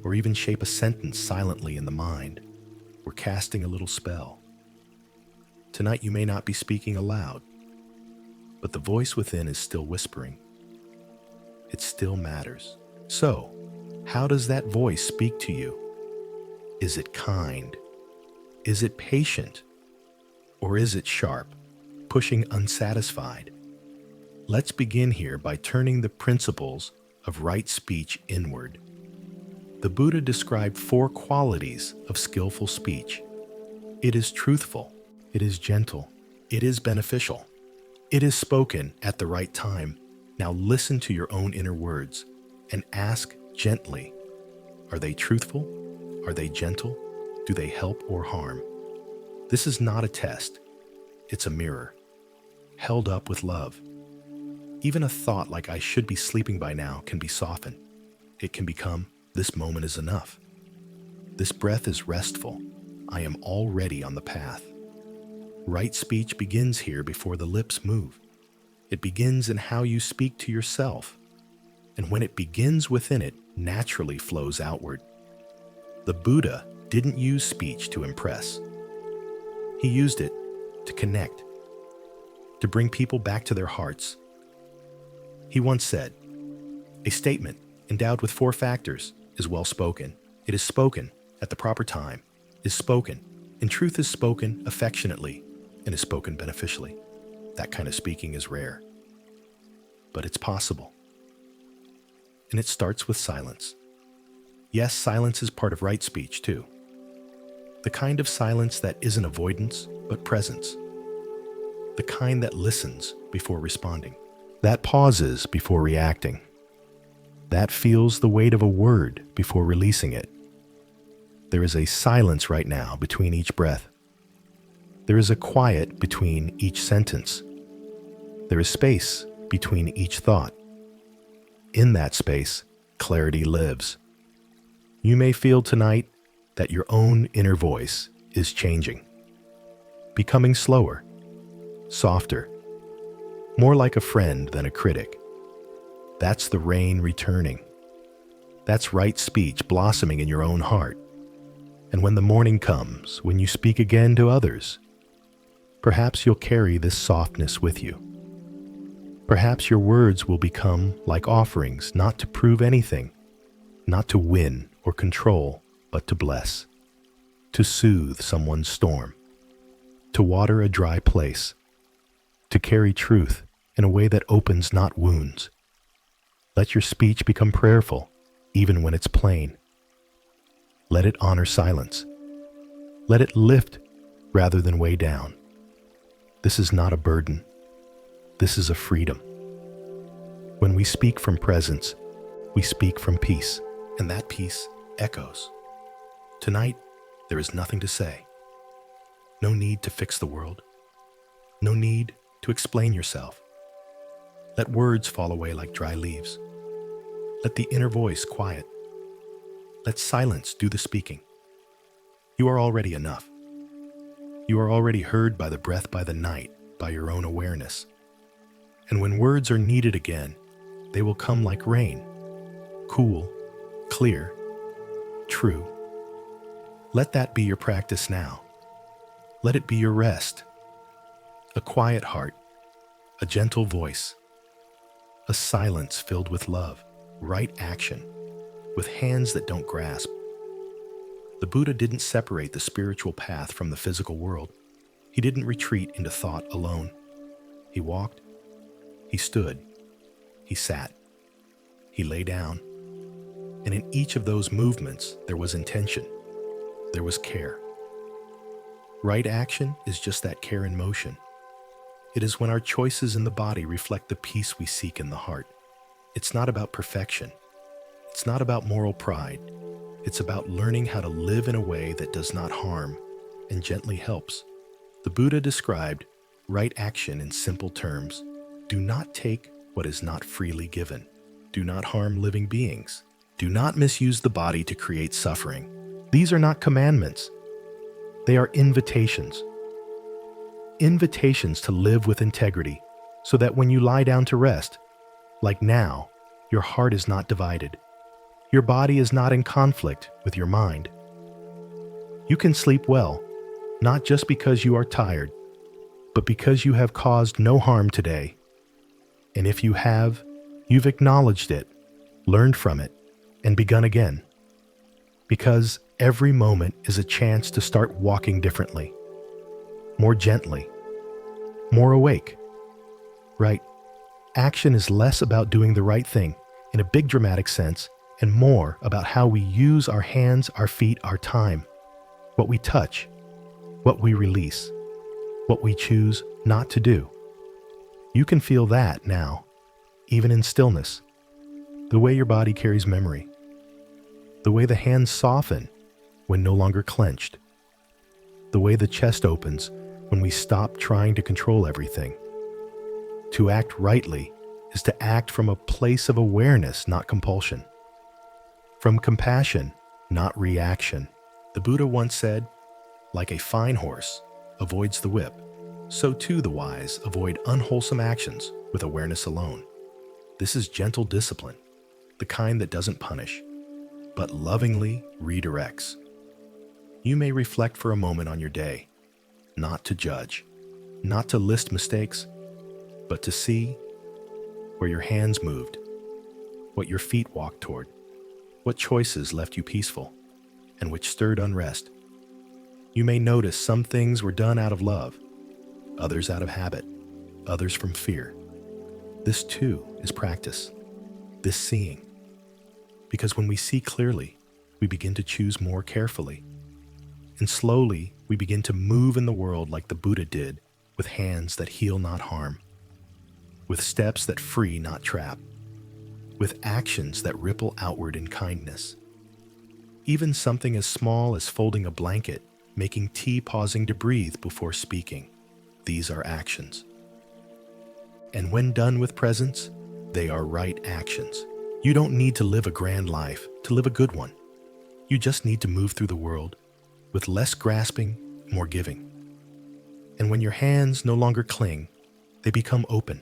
or even shape a sentence silently in the mind, we're casting a little spell. Tonight you may not be speaking aloud, but the voice within is still whispering. It still matters. So, how does that voice speak to you? Is it kind? Is it patient? Or is it sharp, pushing unsatisfied? Let's begin here by turning the principles of right speech inward. The Buddha described 4 qualities of skillful speech. It is truthful. It is gentle. It is beneficial. It is spoken at the right time. Now listen to your own inner words and ask gently, are they truthful? Are they gentle? Do they help or harm? This is not a test. It's a mirror, held up with love. Even a thought like "I should be sleeping by now" can be softened. It can become, "This moment is enough. This breath is restful. I am already on the path." Right speech begins here before the lips move. It begins in how you speak to yourself. And when it begins within, it naturally flows outward. The Buddha didn't use speech to impress. He used it to connect, to bring people back to their hearts. He once said, "A statement endowed with 4 factors is well spoken. It is spoken at the proper time, is spoken, and truth is spoken affectionately, and is spoken beneficially." That kind of speaking is rare, but it's possible. And it starts with silence. Yes, silence is part of right speech too. The kind of silence that isn't avoidance, but presence. The kind that listens before responding. That pauses before reacting. That feels the weight of a word before releasing it. There is a silence right now between each breath. There is a quiet between each sentence. There is space between each thought. In that space, clarity lives. You may feel tonight that your own inner voice is changing, becoming slower, softer, more like a friend than a critic. That's the rain returning. That's right speech blossoming in your own heart. And when the morning comes, when you speak again to others, perhaps you'll carry this softness with you. Perhaps your words will become like offerings, not to prove anything, not to win or control, but to bless, to soothe someone's storm, to water a dry place, to carry truth in a way that opens not wounds. Let your speech become prayerful, even when it's plain. Let it honor silence. Let it lift rather than weigh down. This is not a burden. This is a freedom. When we speak from presence, we speak from peace, and that peace echoes. Tonight, there is nothing to say. No need to fix the world. No need to explain yourself. Let words fall away like dry leaves. Let the inner voice quiet. Let silence do the speaking. You are already enough. You are already heard by the breath, by the night, by your own awareness. And when words are needed again, they will come like rain, cool, clear, true. Let that be your practice now. Let it be your rest. A quiet heart, a gentle voice, a silence filled with love, right action, with hands that don't grasp. The Buddha didn't separate the spiritual path from the physical world. He didn't retreat into thought alone. He walked, he stood, he sat, he lay down. And in each of those movements, there was intention, there was care. Right action is just that care in motion. It is when our choices in the body reflect the peace we seek in the heart. It's not about perfection. It's not about moral pride. It's about learning how to live in a way that does not harm and gently helps. The Buddha described right action in simple terms. Do not take what is not freely given. Do not harm living beings. Do not misuse the body to create suffering. These are not commandments. They are invitations. Invitations to live with integrity, so that when you lie down to rest, like now, your heart is not divided. Your body is not in conflict with your mind. You can sleep well, not just because you are tired, but because you have caused no harm today. And if you have, you've acknowledged it, learned from it, and begun again. Because every moment is a chance to start walking differently, more gently, more awake. Right action is less about doing the right thing in a big dramatic sense, and more about how we use our hands, our feet, our time, what we touch, what we release, what we choose not to do. You can feel that now, even in stillness, the way your body carries memory, the way the hands soften when no longer clenched, the way the chest opens when we stop trying to control everything. To act rightly is to act from a place of awareness, not compulsion. From compassion, not reaction. The Buddha once said, like a fine horse avoids the whip, so too the wise avoid unwholesome actions with awareness alone. This is gentle discipline, the kind that doesn't punish, but lovingly redirects. You may reflect for a moment on your day, not to judge, not to list mistakes, but to see where your hands moved, what your feet walked toward, what choices left you peaceful, and which stirred unrest. You may notice some things were done out of love, others out of habit, others from fear. This too is practice, this seeing. Because when we see clearly, we begin to choose more carefully. And slowly, we begin to move in the world like the Buddha did, with hands that heal, not harm, with steps that free, not trap, with actions that ripple outward in kindness. Even something as small as folding a blanket, making tea, pausing to breathe before speaking. These are actions. And when done with presence, they are right actions. You don't need to live a grand life to live a good one. You just need to move through the world with less grasping, more giving. And when your hands no longer cling, they become open,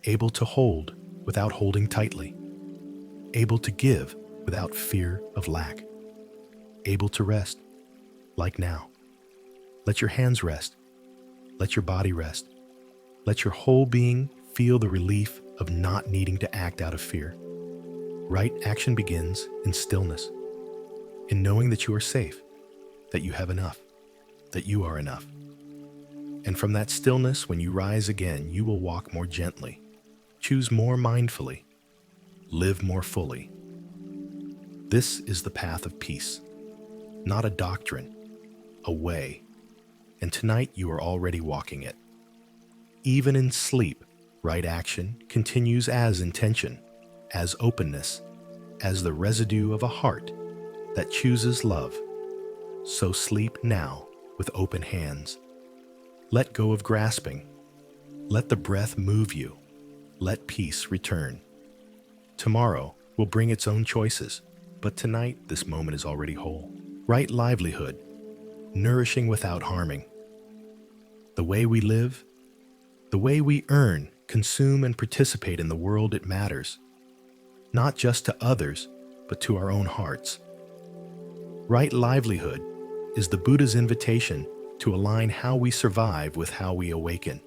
able to hold without holding tightly, able to give without fear of lack, able to rest, like now. Let your hands rest. Let your body rest. Let your whole being feel the relief of not needing to act out of fear. Right action begins in stillness, in knowing that you are safe, that you have enough, that you are enough. And from that stillness, when you rise again, you will walk more gently, choose more mindfully, live more fully. This is the path of peace, not a doctrine, a way. And tonight you are already walking it. Even in sleep, right action continues as intention, as openness, as the residue of a heart that chooses love. So sleep now with open hands. Let go of grasping. Let the breath move you. Let peace return. Tomorrow will bring its own choices, but tonight this moment is already whole. Right livelihood, nourishing without harming. The way we live, the way we earn, consume, and participate in the world, it matters. Not just to others, but to our own hearts. Right livelihood is the Buddha's invitation to align how we survive with how we awaken.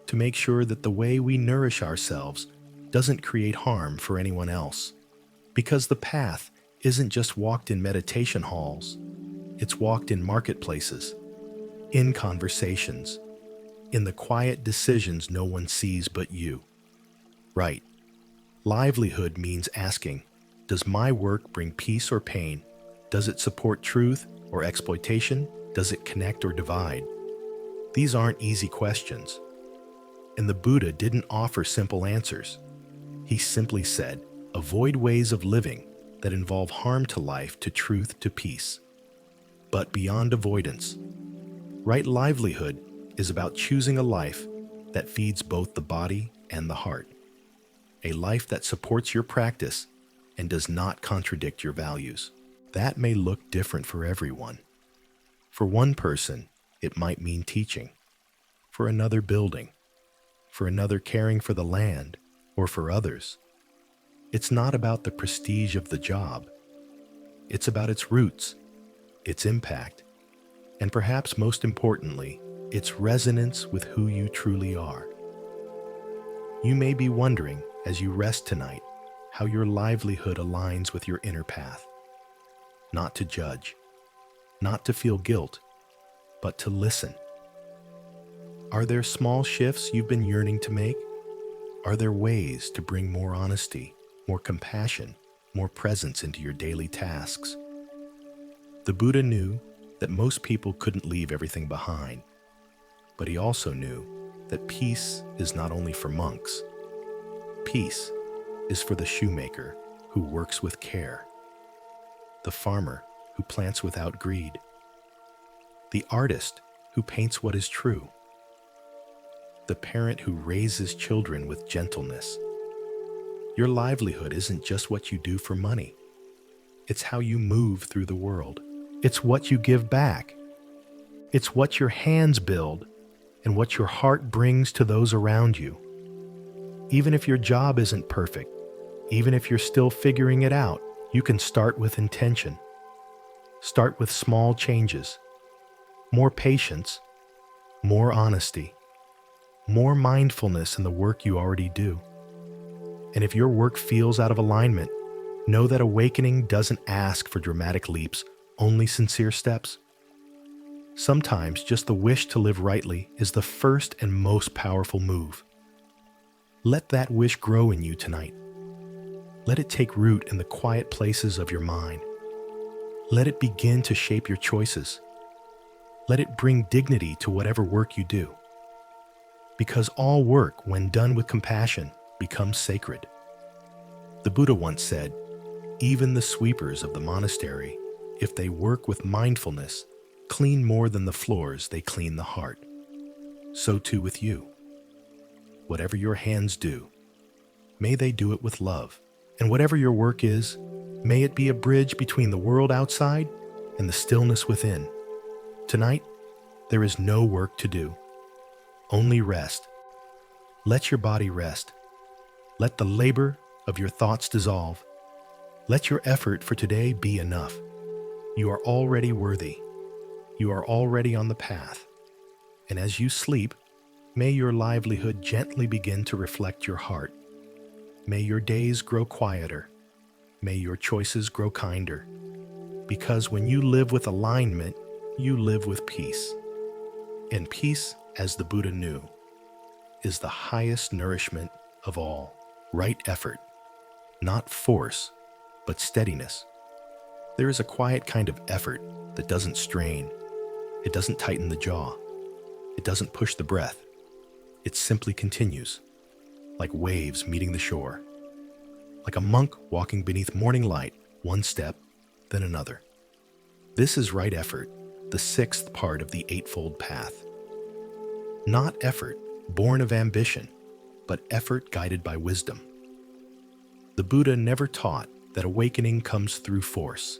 To make sure that the way we nourish ourselves doesn't create harm for anyone else. Because the path isn't just walked in meditation halls, it's walked in marketplaces, in conversations, in the quiet decisions no one sees but you. Right. Livelihood means asking, does my work bring peace or pain? Does it support truth or exploitation? Does it connect or divide? These aren't easy questions. And the Buddha didn't offer simple answers. He simply said, avoid ways of living that involve harm to life, to truth, to peace. But beyond avoidance, right livelihood is about choosing a life that feeds both the body and the heart. A life that supports your practice and does not contradict your values. That may look different for everyone. For one person, it might mean teaching. For another, building. For another, caring for the land. Or for others, it's not about the prestige of the job. It's about its roots, its impact, and perhaps most importantly, its resonance with who you truly are. You may be wondering, as you rest tonight, how your livelihood aligns with your inner path. Not to judge, not to feel guilt, but to listen. Are there small shifts you've been yearning to make? Are there ways to bring more honesty, more compassion, more presence into your daily tasks? The Buddha knew that most people couldn't leave everything behind, but he also knew that peace is not only for monks. Peace is for the shoemaker who works with care, the farmer who plants without greed, the artist who paints what is true, the parent who raises children with gentleness. Your livelihood isn't just what you do for money. It's how you move through the world. It's what you give back. It's what your hands build and what your heart brings to those around you. Even if your job isn't perfect, even if you're still figuring it out, you can start with intention. Start with small changes. More patience, more honesty, more mindfulness in the work you already do. And if your work feels out of alignment, know that awakening doesn't ask for dramatic leaps, only sincere steps. Sometimes just the wish to live rightly is the first and most powerful move. Let that wish grow in you tonight. Let it take root in the quiet places of your mind. Let it begin to shape your choices. Let it bring dignity to whatever work you do. Because all work, when done with compassion, becomes sacred. The Buddha once said, even the sweepers of the monastery, if they work with mindfulness, clean more than the floors, they clean the heart. So too with you. Whatever your hands do, may they do it with love. And whatever your work is, may it be a bridge between the world outside and the stillness within. Tonight, there is no work to do. Only rest. Let your body rest. Let the labor of your thoughts dissolve. Let your effort for today be enough. You are already worthy. You are already on the path. And as you sleep, May your livelihood gently begin to reflect your heart. May your days grow quieter. May your choices grow kinder. Because when you live with alignment, you live with peace. And peace, as the Buddha knew, is the highest nourishment of all. Right effort, not force, but steadiness. There is a quiet kind of effort that doesn't strain. It doesn't tighten the jaw. It doesn't push the breath. It simply continues, like waves meeting the shore. Like a monk walking beneath morning light, one step, then another. This is right effort, the sixth part of the Eightfold Path. Not effort, born of ambition, but effort guided by wisdom. The Buddha never taught that awakening comes through force.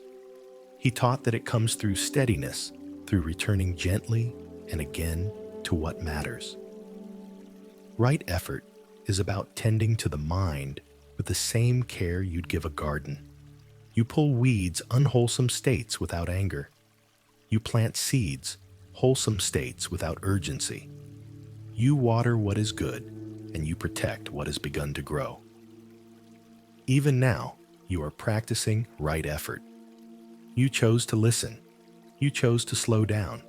He taught that it comes through steadiness, through returning gently and again to what matters. Right effort is about tending to the mind with the same care you'd give a garden. You pull weeds, unwholesome states, without anger. You plant seeds, wholesome states, without urgency. You water what is good, and you protect what has begun to grow. Even now, you are practicing right effort. You chose to listen. You chose to slow down.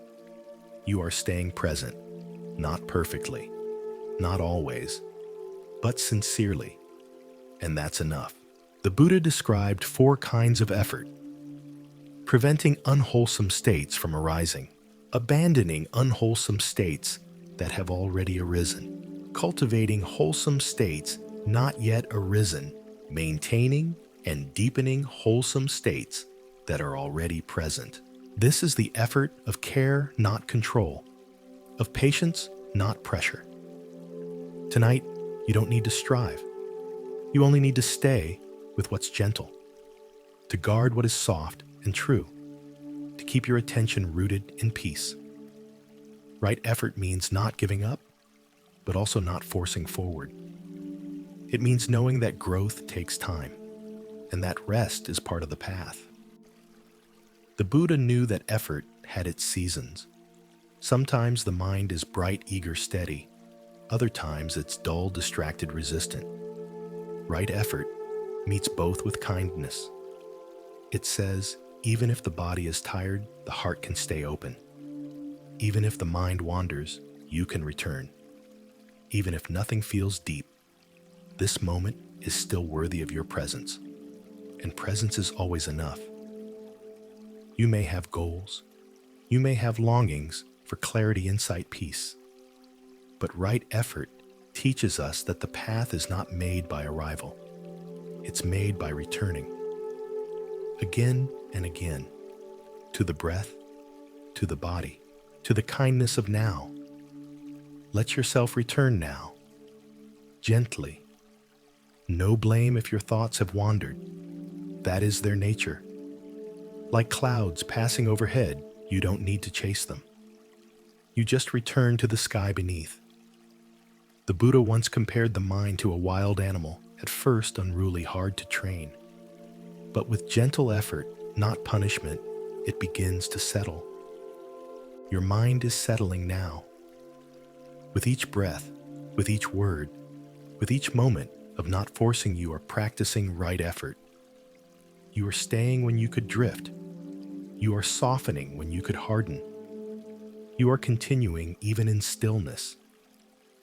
You are staying present, not perfectly, not always, but sincerely. And that's enough. The Buddha described 4 kinds of effort: preventing unwholesome states from arising, abandoning unwholesome states that have already arisen, cultivating wholesome states not yet arisen, maintaining and deepening wholesome states that are already present. This is the effort of care, not control, of patience, not pressure. Tonight, you don't need to strive. You only need to stay with what's gentle, to guard what is soft and true, to keep your attention rooted in peace. Right effort means not giving up, but also not forcing forward. It means knowing that growth takes time, and that rest is part of the path. The Buddha knew that effort had its seasons. Sometimes the mind is bright, eager, steady. Other times it's dull, distracted, resistant. Right effort meets both with kindness. It says, even if the body is tired, the heart can stay open. Even if the mind wanders, you can return. Even if nothing feels deep, this moment is still worthy of your presence. And presence is always enough. You may have goals. You may have longings for clarity, insight, peace. But right effort teaches us that the path is not made by arrival. It's made by returning. Again and again. To the breath, to the body, to the kindness of now. Let yourself return now. Gently. No blame if your thoughts have wandered. That is their nature. Like clouds passing overhead, you don't need to chase them. You just return to the sky beneath. The Buddha once compared the mind to a wild animal, at first unruly, hard to train. But with gentle effort, not punishment, it begins to settle. Your mind is settling now. With each breath, with each word, with each moment of not forcing, you are practicing right effort. You are staying when you could drift. You are softening when you could harden. You are continuing even in stillness.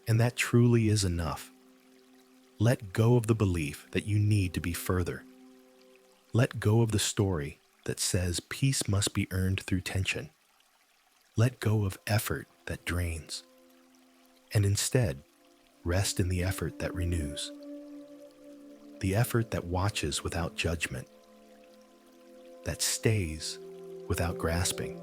And that truly is enough. Let go of the belief that you need to be further. Let go of the story that says peace must be earned through tension. Let go of effort that drains. And instead, rest in the effort that renews. The effort that watches without judgment. That stays without grasping.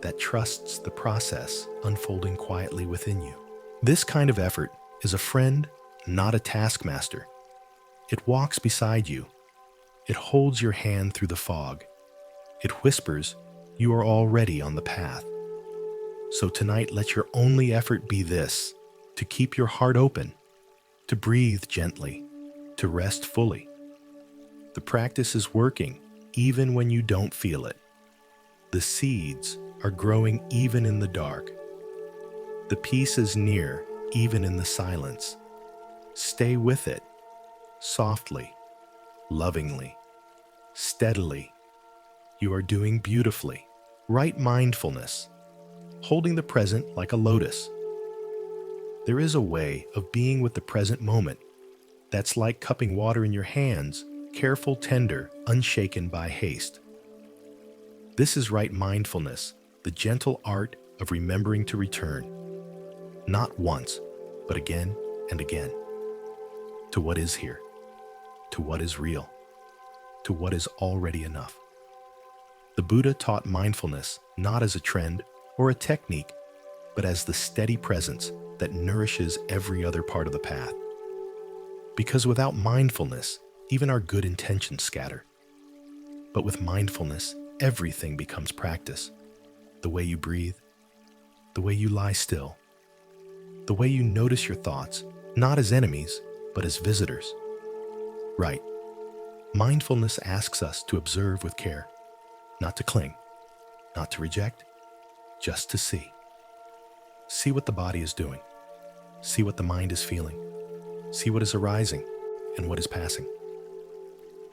That trusts the process unfolding quietly within you. This kind of effort is a friend, not a taskmaster. It walks beside you. It holds your hand through the fog. It whispers, you are already on the path. So tonight, let your only effort be this: to keep your heart open, to breathe gently, to rest fully. The practice is working even when you don't feel it. The seeds are growing even in the dark. The peace is near, even in the silence. Stay with it, softly, lovingly, steadily. You are doing beautifully. Right mindfulness, holding the present like a lotus. There is a way of being with the present moment that's like cupping water in your hands, careful, tender, unshaken by haste. This is right mindfulness, the gentle art of remembering to return, not once, but again and again, to what is here, to what is real, to what is already enough. The Buddha taught mindfulness not as a trend or a technique, but as the steady presence that nourishes every other part of the path. Because without mindfulness, even our good intentions scatter. But with mindfulness, everything becomes practice. The way you breathe, the way you lie still, the way you notice your thoughts, not as enemies, but as visitors. Right. Mindfulness asks us to observe with care, not to cling, not to reject, just to see. See what the body is doing. See what the mind is feeling. See what is arising and what is passing.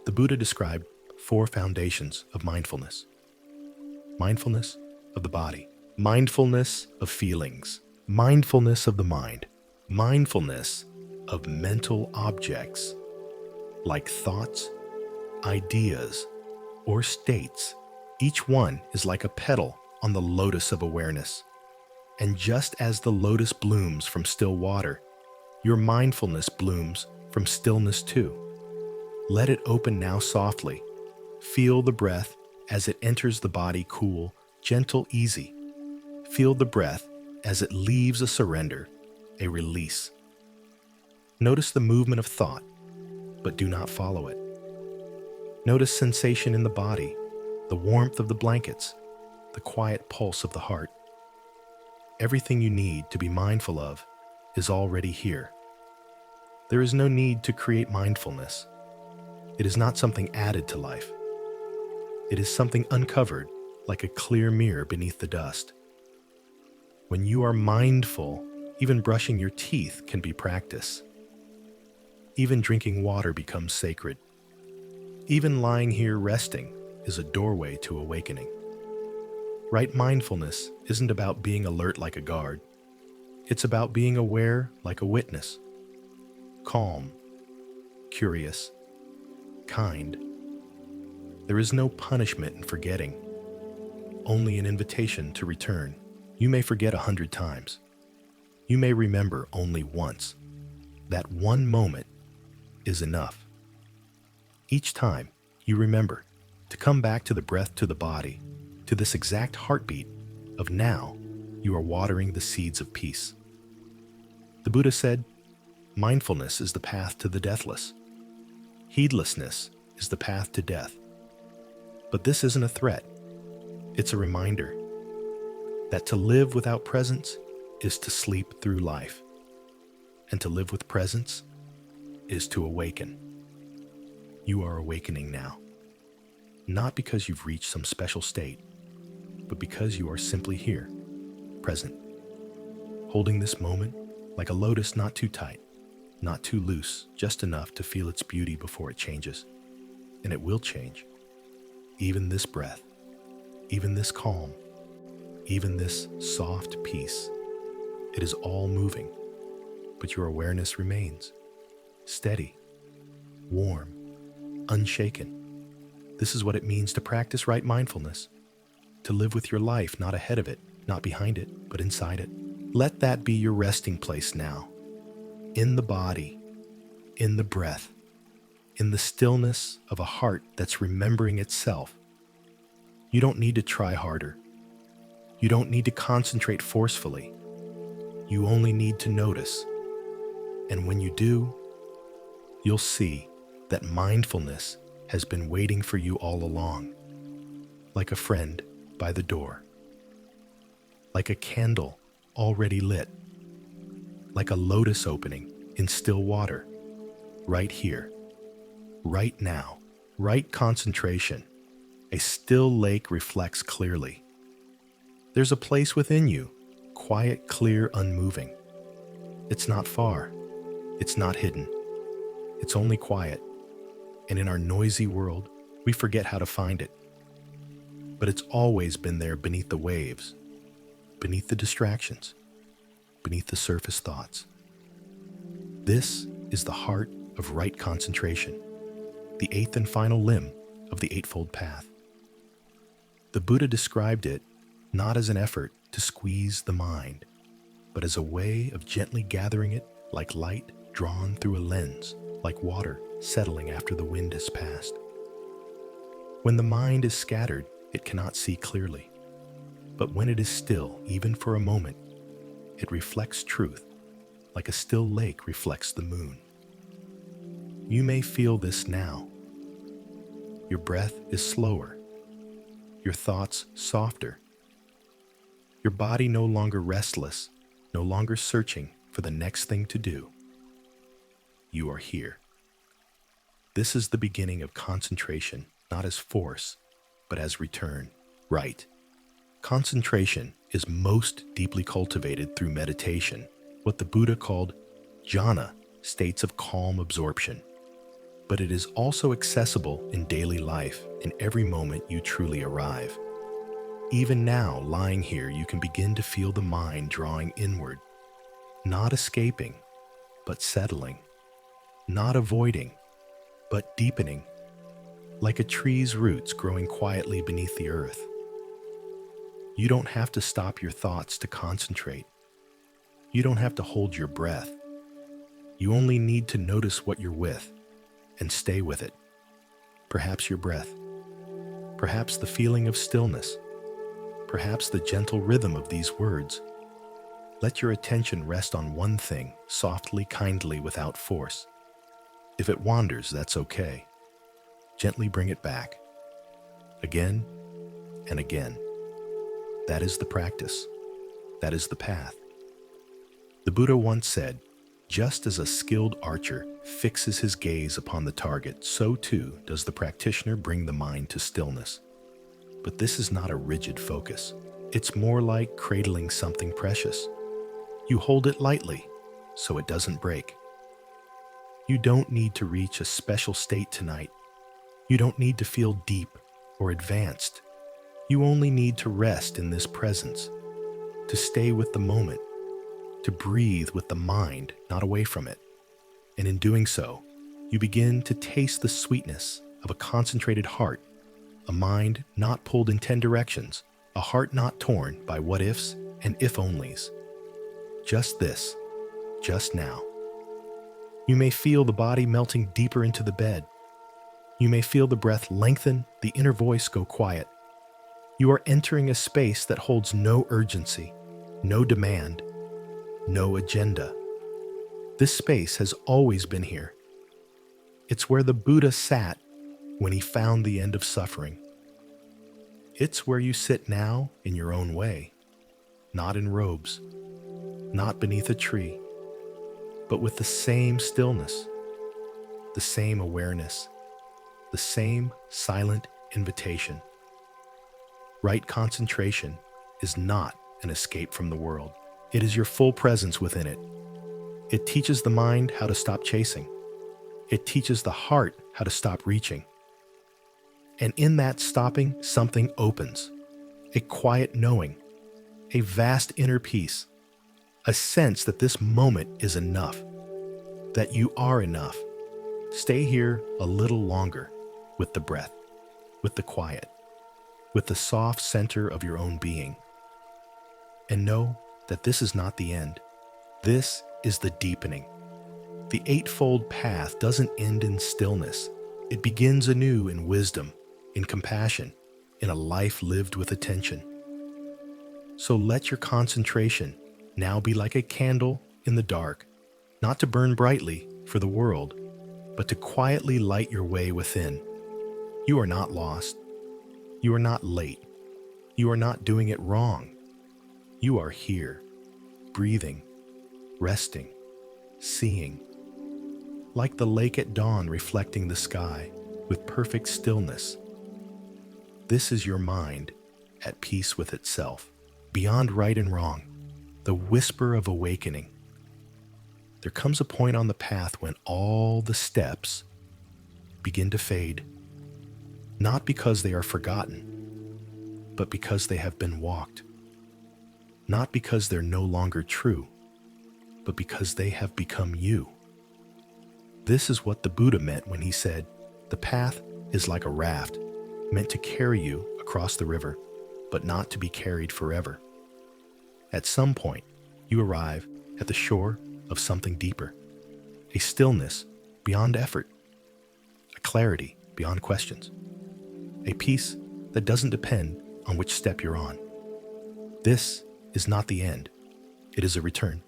The Buddha described 4 foundations of mindfulness. Mindfulness of the body, mindfulness of feelings, mindfulness of the mind, mindfulness of mental objects like thoughts, ideas, or states. Each one is like a petal on the lotus of awareness. And just as the lotus blooms from still water, your mindfulness blooms from stillness too. Let it open now softly. Feel the breath as it enters the body, cool, gentle, easy. Feel the breath as it leaves a surrender, a release. Notice the movement of thought, but do not follow it. Notice sensation in the body, the warmth of the blankets, the quiet pulse of the heart. Everything you need to be mindful of is already here. There is no need to create mindfulness. It is not something added to life. It is something uncovered like a clear mirror beneath the dust. When you are mindful, even brushing your teeth can be practice. Even drinking water becomes sacred. Even lying here resting is a doorway to awakening. Right mindfulness isn't about being alert like a guard. It's about being aware like a witness. Calm, curious, kind. There is no punishment in forgetting, only an invitation to return. You may forget 100 times. You may remember only once. That one moment is enough. Each time you remember to come back to the breath, to the body, to this exact heartbeat of now, you are watering the seeds of peace. The Buddha said, mindfulness is the path to the deathless. Heedlessness is the path to death. But this isn't a threat. It's a reminder that to live without presence is to sleep through life, and to live with presence is to awaken. You are awakening now, not because you've reached some special state, but because you are simply here, present, holding this moment like a lotus, not too tight, not too loose, just enough to feel its beauty before it changes. And it will change. Even this breath, even this calm, even this soft peace, it is all moving, but your awareness remains steady, warm, unshaken. This is what it means to practice right mindfulness. To live with your life not ahead of it, not behind it, but inside it. Let that be your resting place now. In the body, in the breath, in the stillness of a heart that's remembering itself. You don't need to try harder. You don't need to concentrate forcefully. You only need to notice. And when you do, you'll see that mindfulness has been waiting for you all along, like a friend by the door, like a candle already lit, like a lotus opening in still water, right here, right now, right concentration. A still lake reflects clearly. There's a place within you quiet, clear, unmoving. It's not far. It's not hidden. It's only quiet. And in our noisy world, we forget how to find it. But it's always been there beneath the waves, beneath the distractions, beneath the surface thoughts. This is the heart of right concentration, the eighth and final limb of the Eightfold Path. The Buddha described it not as an effort to squeeze the mind, but as a way of gently gathering it like light drawn through a lens, like water settling after the wind has passed. When the mind is scattered, it cannot see clearly. But when it is still, even for a moment, it reflects truth, like a still lake reflects the moon. You may feel this now. Your breath is slower, your thoughts softer, your body no longer restless, no longer searching for the next thing to do. You are here. This is the beginning of concentration, not as force, but as return. Right. Concentration is most deeply cultivated through meditation, what the Buddha called jhana, states of calm absorption. But it is also accessible in daily life in every moment you truly arrive. Even now, lying here, you can begin to feel the mind drawing inward, not escaping, but settling, not avoiding, but deepening, like a tree's roots growing quietly beneath the earth. You don't have to stop your thoughts to concentrate. You don't have to hold your breath. You only need to notice what you're with and stay with it. Perhaps your breath, perhaps the feeling of stillness, perhaps the gentle rhythm of these words. Let your attention rest on one thing, softly, kindly, without force. If it wanders, that's okay. Gently bring it back, again and again. That is the practice. That is the path. The Buddha once said, just as a skilled archer fixes his gaze upon the target, so too does the practitioner bring the mind to stillness. But this is not a rigid focus. It's more like cradling something precious. You hold it lightly, so it doesn't break. You don't need to reach a special state tonight. You don't need to feel deep or advanced. You only need to rest in this presence, to stay with the moment, to breathe with the mind, not away from it. And in doing so, you begin to taste the sweetness of a concentrated heart, a mind not pulled in 10 directions, a heart not torn by what-ifs and if-onlys. Just this, just now. You may feel the body melting deeper into the bed. You may feel the breath lengthen, the inner voice go quiet. You are entering a space that holds no urgency, no demand, no agenda. This space has always been here. It's where the Buddha sat when he found the end of suffering. It's where you sit now in your own way, not in robes, not beneath a tree, but with the same stillness, the same awareness, the same silent invitation. Right concentration is not an escape from the world. It is your full presence within it. It teaches the mind how to stop chasing. It teaches the heart how to stop reaching. And in that stopping, something opens. A quiet knowing, a vast inner peace, a sense that this moment is enough, that you are enough. Stay here a little longer with the breath, with the quiet, with the soft center of your own being. And know that this is not the end. This is the deepening. The Eightfold Path doesn't end in stillness. It begins anew in wisdom, in compassion, in a life lived with attention. So let your concentration now be like a candle in the dark, not to burn brightly for the world, but to quietly light your way within. You are not lost. You are not late. You are not doing it wrong. You are here, breathing, resting, seeing, like the lake at dawn reflecting the sky with perfect stillness. This is your mind at peace with itself, beyond right and wrong, the whisper of awakening. There comes a point on the path when all the steps begin to fade, not because they are forgotten, but because they have been walked. Not because they're no longer true, but because they have become you. This is what the Buddha meant when he said, the path is like a raft, meant to carry you across the river, but not to be carried forever. At some point, you arrive at the shore of something deeper, a stillness beyond effort, a clarity beyond questions, a peace that doesn't depend on which step you're on. This is not the end. It is a return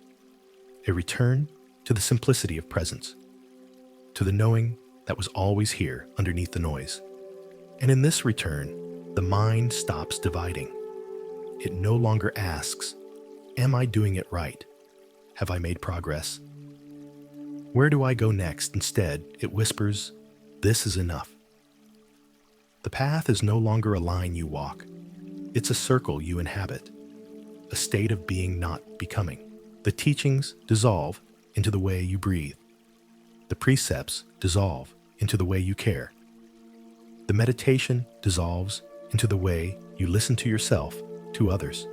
to the simplicity of presence, to the knowing that was always here underneath the noise. And in this return, the mind stops dividing. It no longer asks, am I doing it right? Have I made progress? Where do I go next? Instead, it whispers, this is enough. The path is no longer a line you walk. It's a circle you inhabit, a state of being, not becoming. The teachings dissolve into the way you breathe. The precepts dissolve into the way you care. The meditation dissolves into the way you listen to yourself, to others,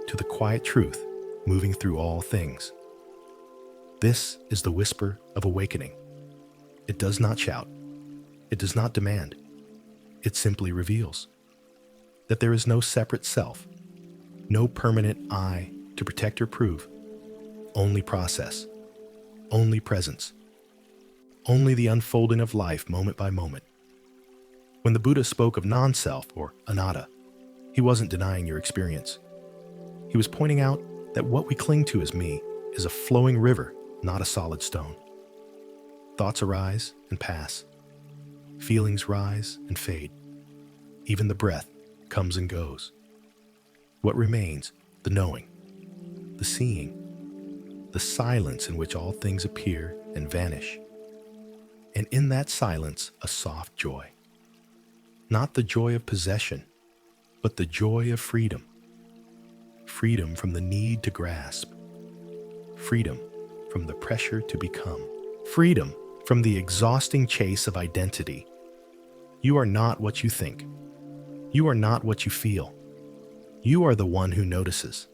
to the quiet truth moving through all things. This is the whisper of awakening. It does not shout. It does not demand. It simply reveals that there is no separate self, no permanent I to protect or prove, only process, only presence, only the unfolding of life moment by moment. When the Buddha spoke of non-self or anatta, he wasn't denying your experience. He was pointing out that what we cling to as me is a flowing river, not a solid stone. Thoughts arise and pass. Feelings rise and fade. Even the breath comes and goes. What remains? The knowing, the seeing, the silence in which all things appear and vanish. And in that silence, a soft joy. Not the joy of possession, but the joy of freedom. Freedom from the need to grasp. Freedom from the pressure to become. Freedom from the exhausting chase of identity. You are not what you think. You are not what you feel. You are the one who notices.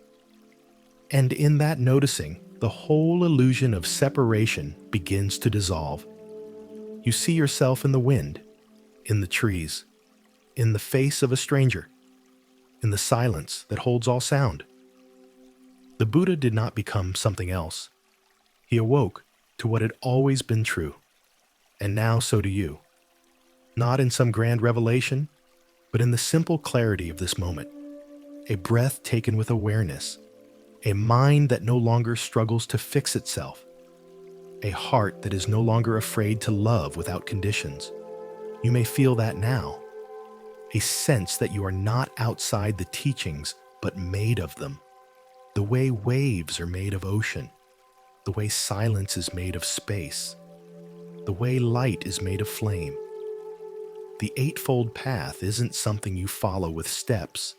And in that noticing, the whole illusion of separation begins to dissolve. You see yourself in the wind, in the trees, in the face of a stranger, in the silence that holds all sound. The Buddha did not become something else. He awoke to what had always been true, and now so do you. Not in some grand revelation, but in the simple clarity of this moment. A breath taken with awareness, a mind that no longer struggles to fix itself, a heart that is no longer afraid to love without conditions. You may feel that now, a sense that you are not outside the teachings, but made of them. The way waves are made of ocean, the way silence is made of space, the way light is made of flame. The Eightfold Path isn't something you follow with steps.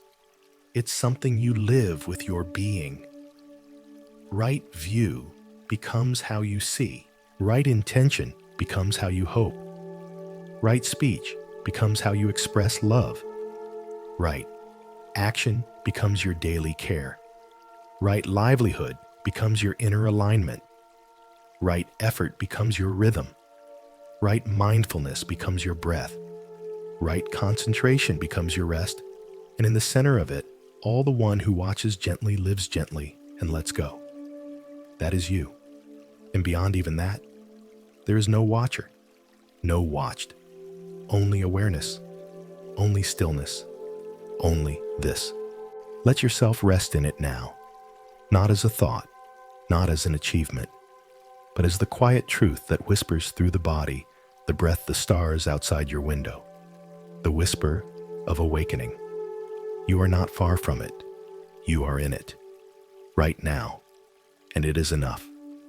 It's something you live with your being. Right view becomes how you see. Right intention becomes how you hope. Right speech becomes how you express love. Right action becomes your daily care. Right livelihood becomes your inner alignment. Right effort becomes your rhythm. Right mindfulness becomes your breath. Right concentration becomes your rest. And in the center of it, all the one who watches gently lives gently and lets go. That is you. And beyond even that, there is no watcher, no watched. Only awareness, only stillness, only this. Let yourself rest in it now, not as a thought, not as an achievement, but as the quiet truth that whispers through the body, the breath, the stars outside your window, the whisper of awakening. You are not far from it. You are in it, right now, and it is enough.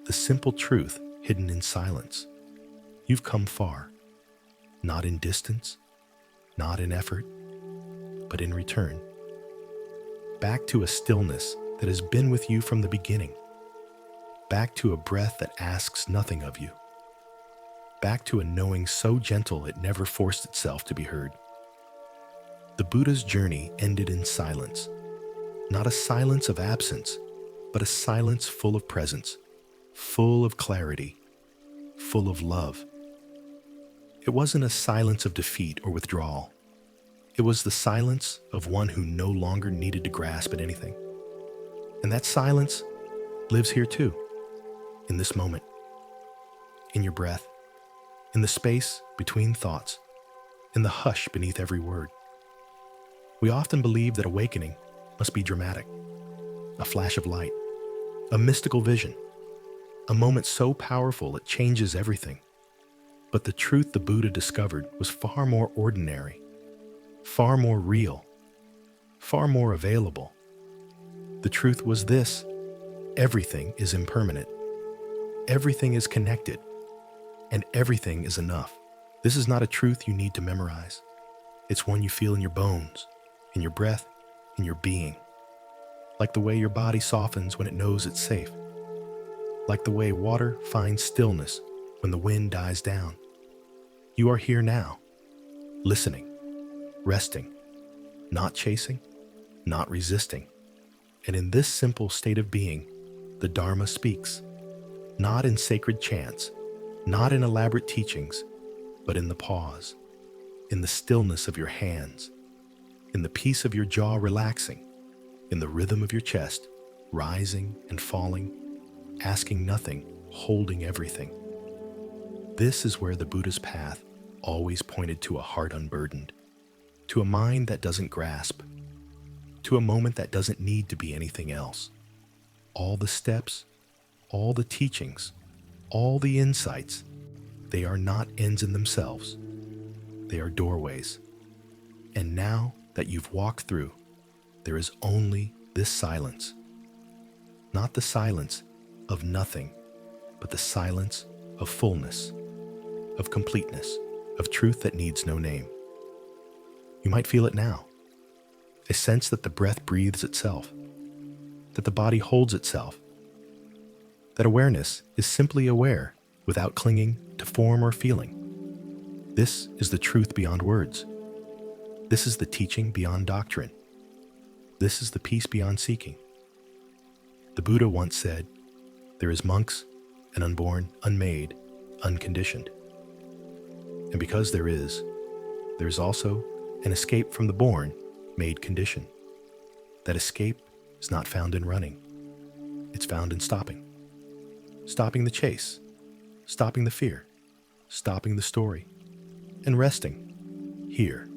The simple truth hidden in silence. You've come far, not in distance, not in effort, but in return. Back to a stillness that has been with you from the beginning, back to a breath that asks nothing of you, back to a knowing so gentle it never forced itself to be heard. The Buddha's journey ended in silence, not a silence of absence, but a silence full of presence, full of clarity, full of love. It wasn't a silence of defeat or withdrawal. It was the silence of one who no longer needed to grasp at anything. And that silence lives here too, in this moment, in your breath, in the space between thoughts, in the hush beneath every word. We often believe that awakening must be dramatic, a flash of light, a mystical vision, a moment so powerful it changes everything. But the truth the Buddha discovered was far more ordinary, far more real, far more available. The truth was this: everything is impermanent, everything is connected, and everything is enough. This is not a truth you need to memorize. It's one you feel in your bones, in your breath, in your being. Like the way your body softens when it knows it's safe. Like the way water finds stillness when the wind dies down. You are here now, listening, resting, not chasing, not resisting. And in this simple state of being, the Dharma speaks, not in sacred chants, not in elaborate teachings, but in the pause, in the stillness of your hands, in the peace of your jaw relaxing, in the rhythm of your chest, rising and falling, asking nothing, holding everything. This is where the Buddha's path always pointed to a heart unburdened, to a mind that doesn't grasp, to a moment that doesn't need to be anything else. All the steps, all the teachings, all the insights, they are not ends in themselves. They are doorways. And now that you've walked through, there is only this silence. Not the silence of nothing, but the silence of fullness, of completeness, of truth that needs no name. You might feel it now, a sense that the breath breathes itself, that the body holds itself, that awareness is simply aware without clinging to form or feeling. This is the truth beyond words. This is the teaching beyond doctrine. This is the peace beyond seeking. The Buddha once said, "There is monks, an unborn, unmade, unconditioned." And because there is also an escape from the born, made condition. That escape is not found in running. It's found in stopping. Stopping the chase, stopping the fear, stopping the story, and resting here,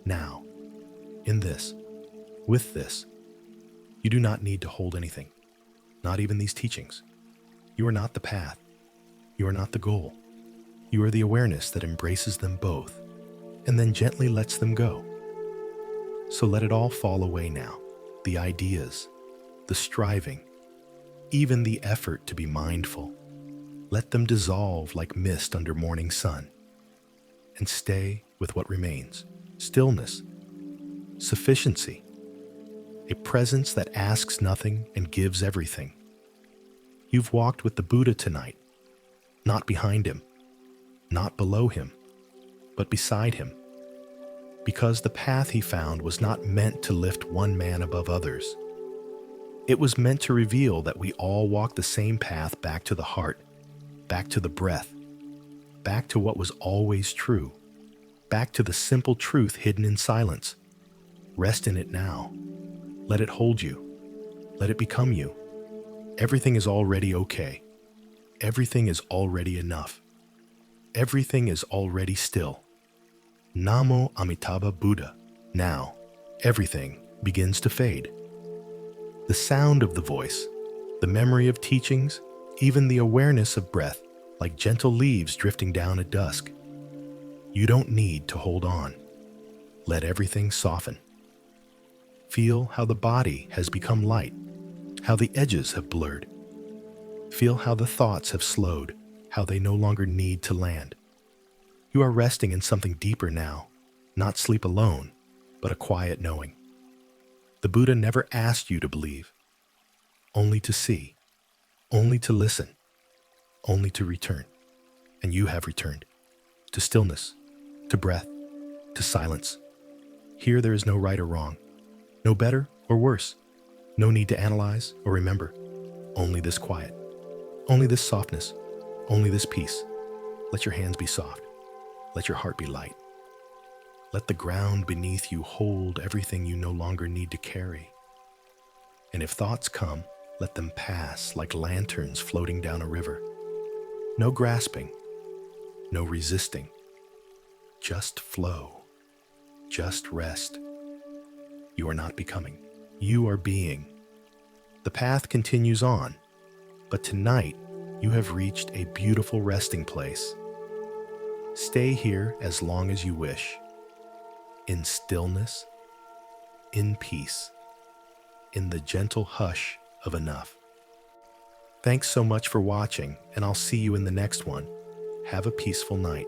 now, in this, with this. You do not need to hold anything, not even these teachings. You are not the path. You are not the goal. You are the awareness that embraces them both and then gently lets them go. So let it all fall away now. The ideas, the striving, even the effort to be mindful. Let them dissolve like mist under morning sun. And stay with what remains. Stillness, sufficiency, a presence that asks nothing and gives everything. You've walked with the Buddha tonight, not behind him, not below him, but beside him. Because the path he found was not meant to lift one man above others. It was meant to reveal that we all walk the same path back to the heart, back to the breath, back to what was always true, back to the simple truth hidden in silence. Rest in it now. Let it hold you. Let it become you. Everything is already okay. Everything is already enough. Everything is already still. Namo Amitabha Buddha. Now, everything begins to fade. The sound of the voice, the memory of teachings, even the awareness of breath, like gentle leaves drifting down at dusk. You don't need to hold on. Let everything soften. Feel how the body has become light, how the edges have blurred. Feel how the thoughts have slowed, how they no longer need to land. You are resting in something deeper now, not sleep alone, but a quiet knowing. The Buddha never asked you to believe. only to see, only to listen, only to return. And you have returned to stillness, to breath, to silence. Here there is no right or wrong, no better or worse, no need to analyze or remember. Only this quiet, only this softness, only this peace. Let your hands be soft. Let your heart be light. Let the ground beneath you hold everything you no longer need to carry. And if thoughts come, let them pass like lanterns floating down a river. No grasping, no resisting. Just flow. Just rest. You are not becoming. You are being. The path continues on, but tonight you have reached a beautiful resting place. Stay here as long as you wish, in stillness, in peace, in the gentle hush of enough. Thanks so much for watching, and I'll see you in the next one. Have a peaceful night.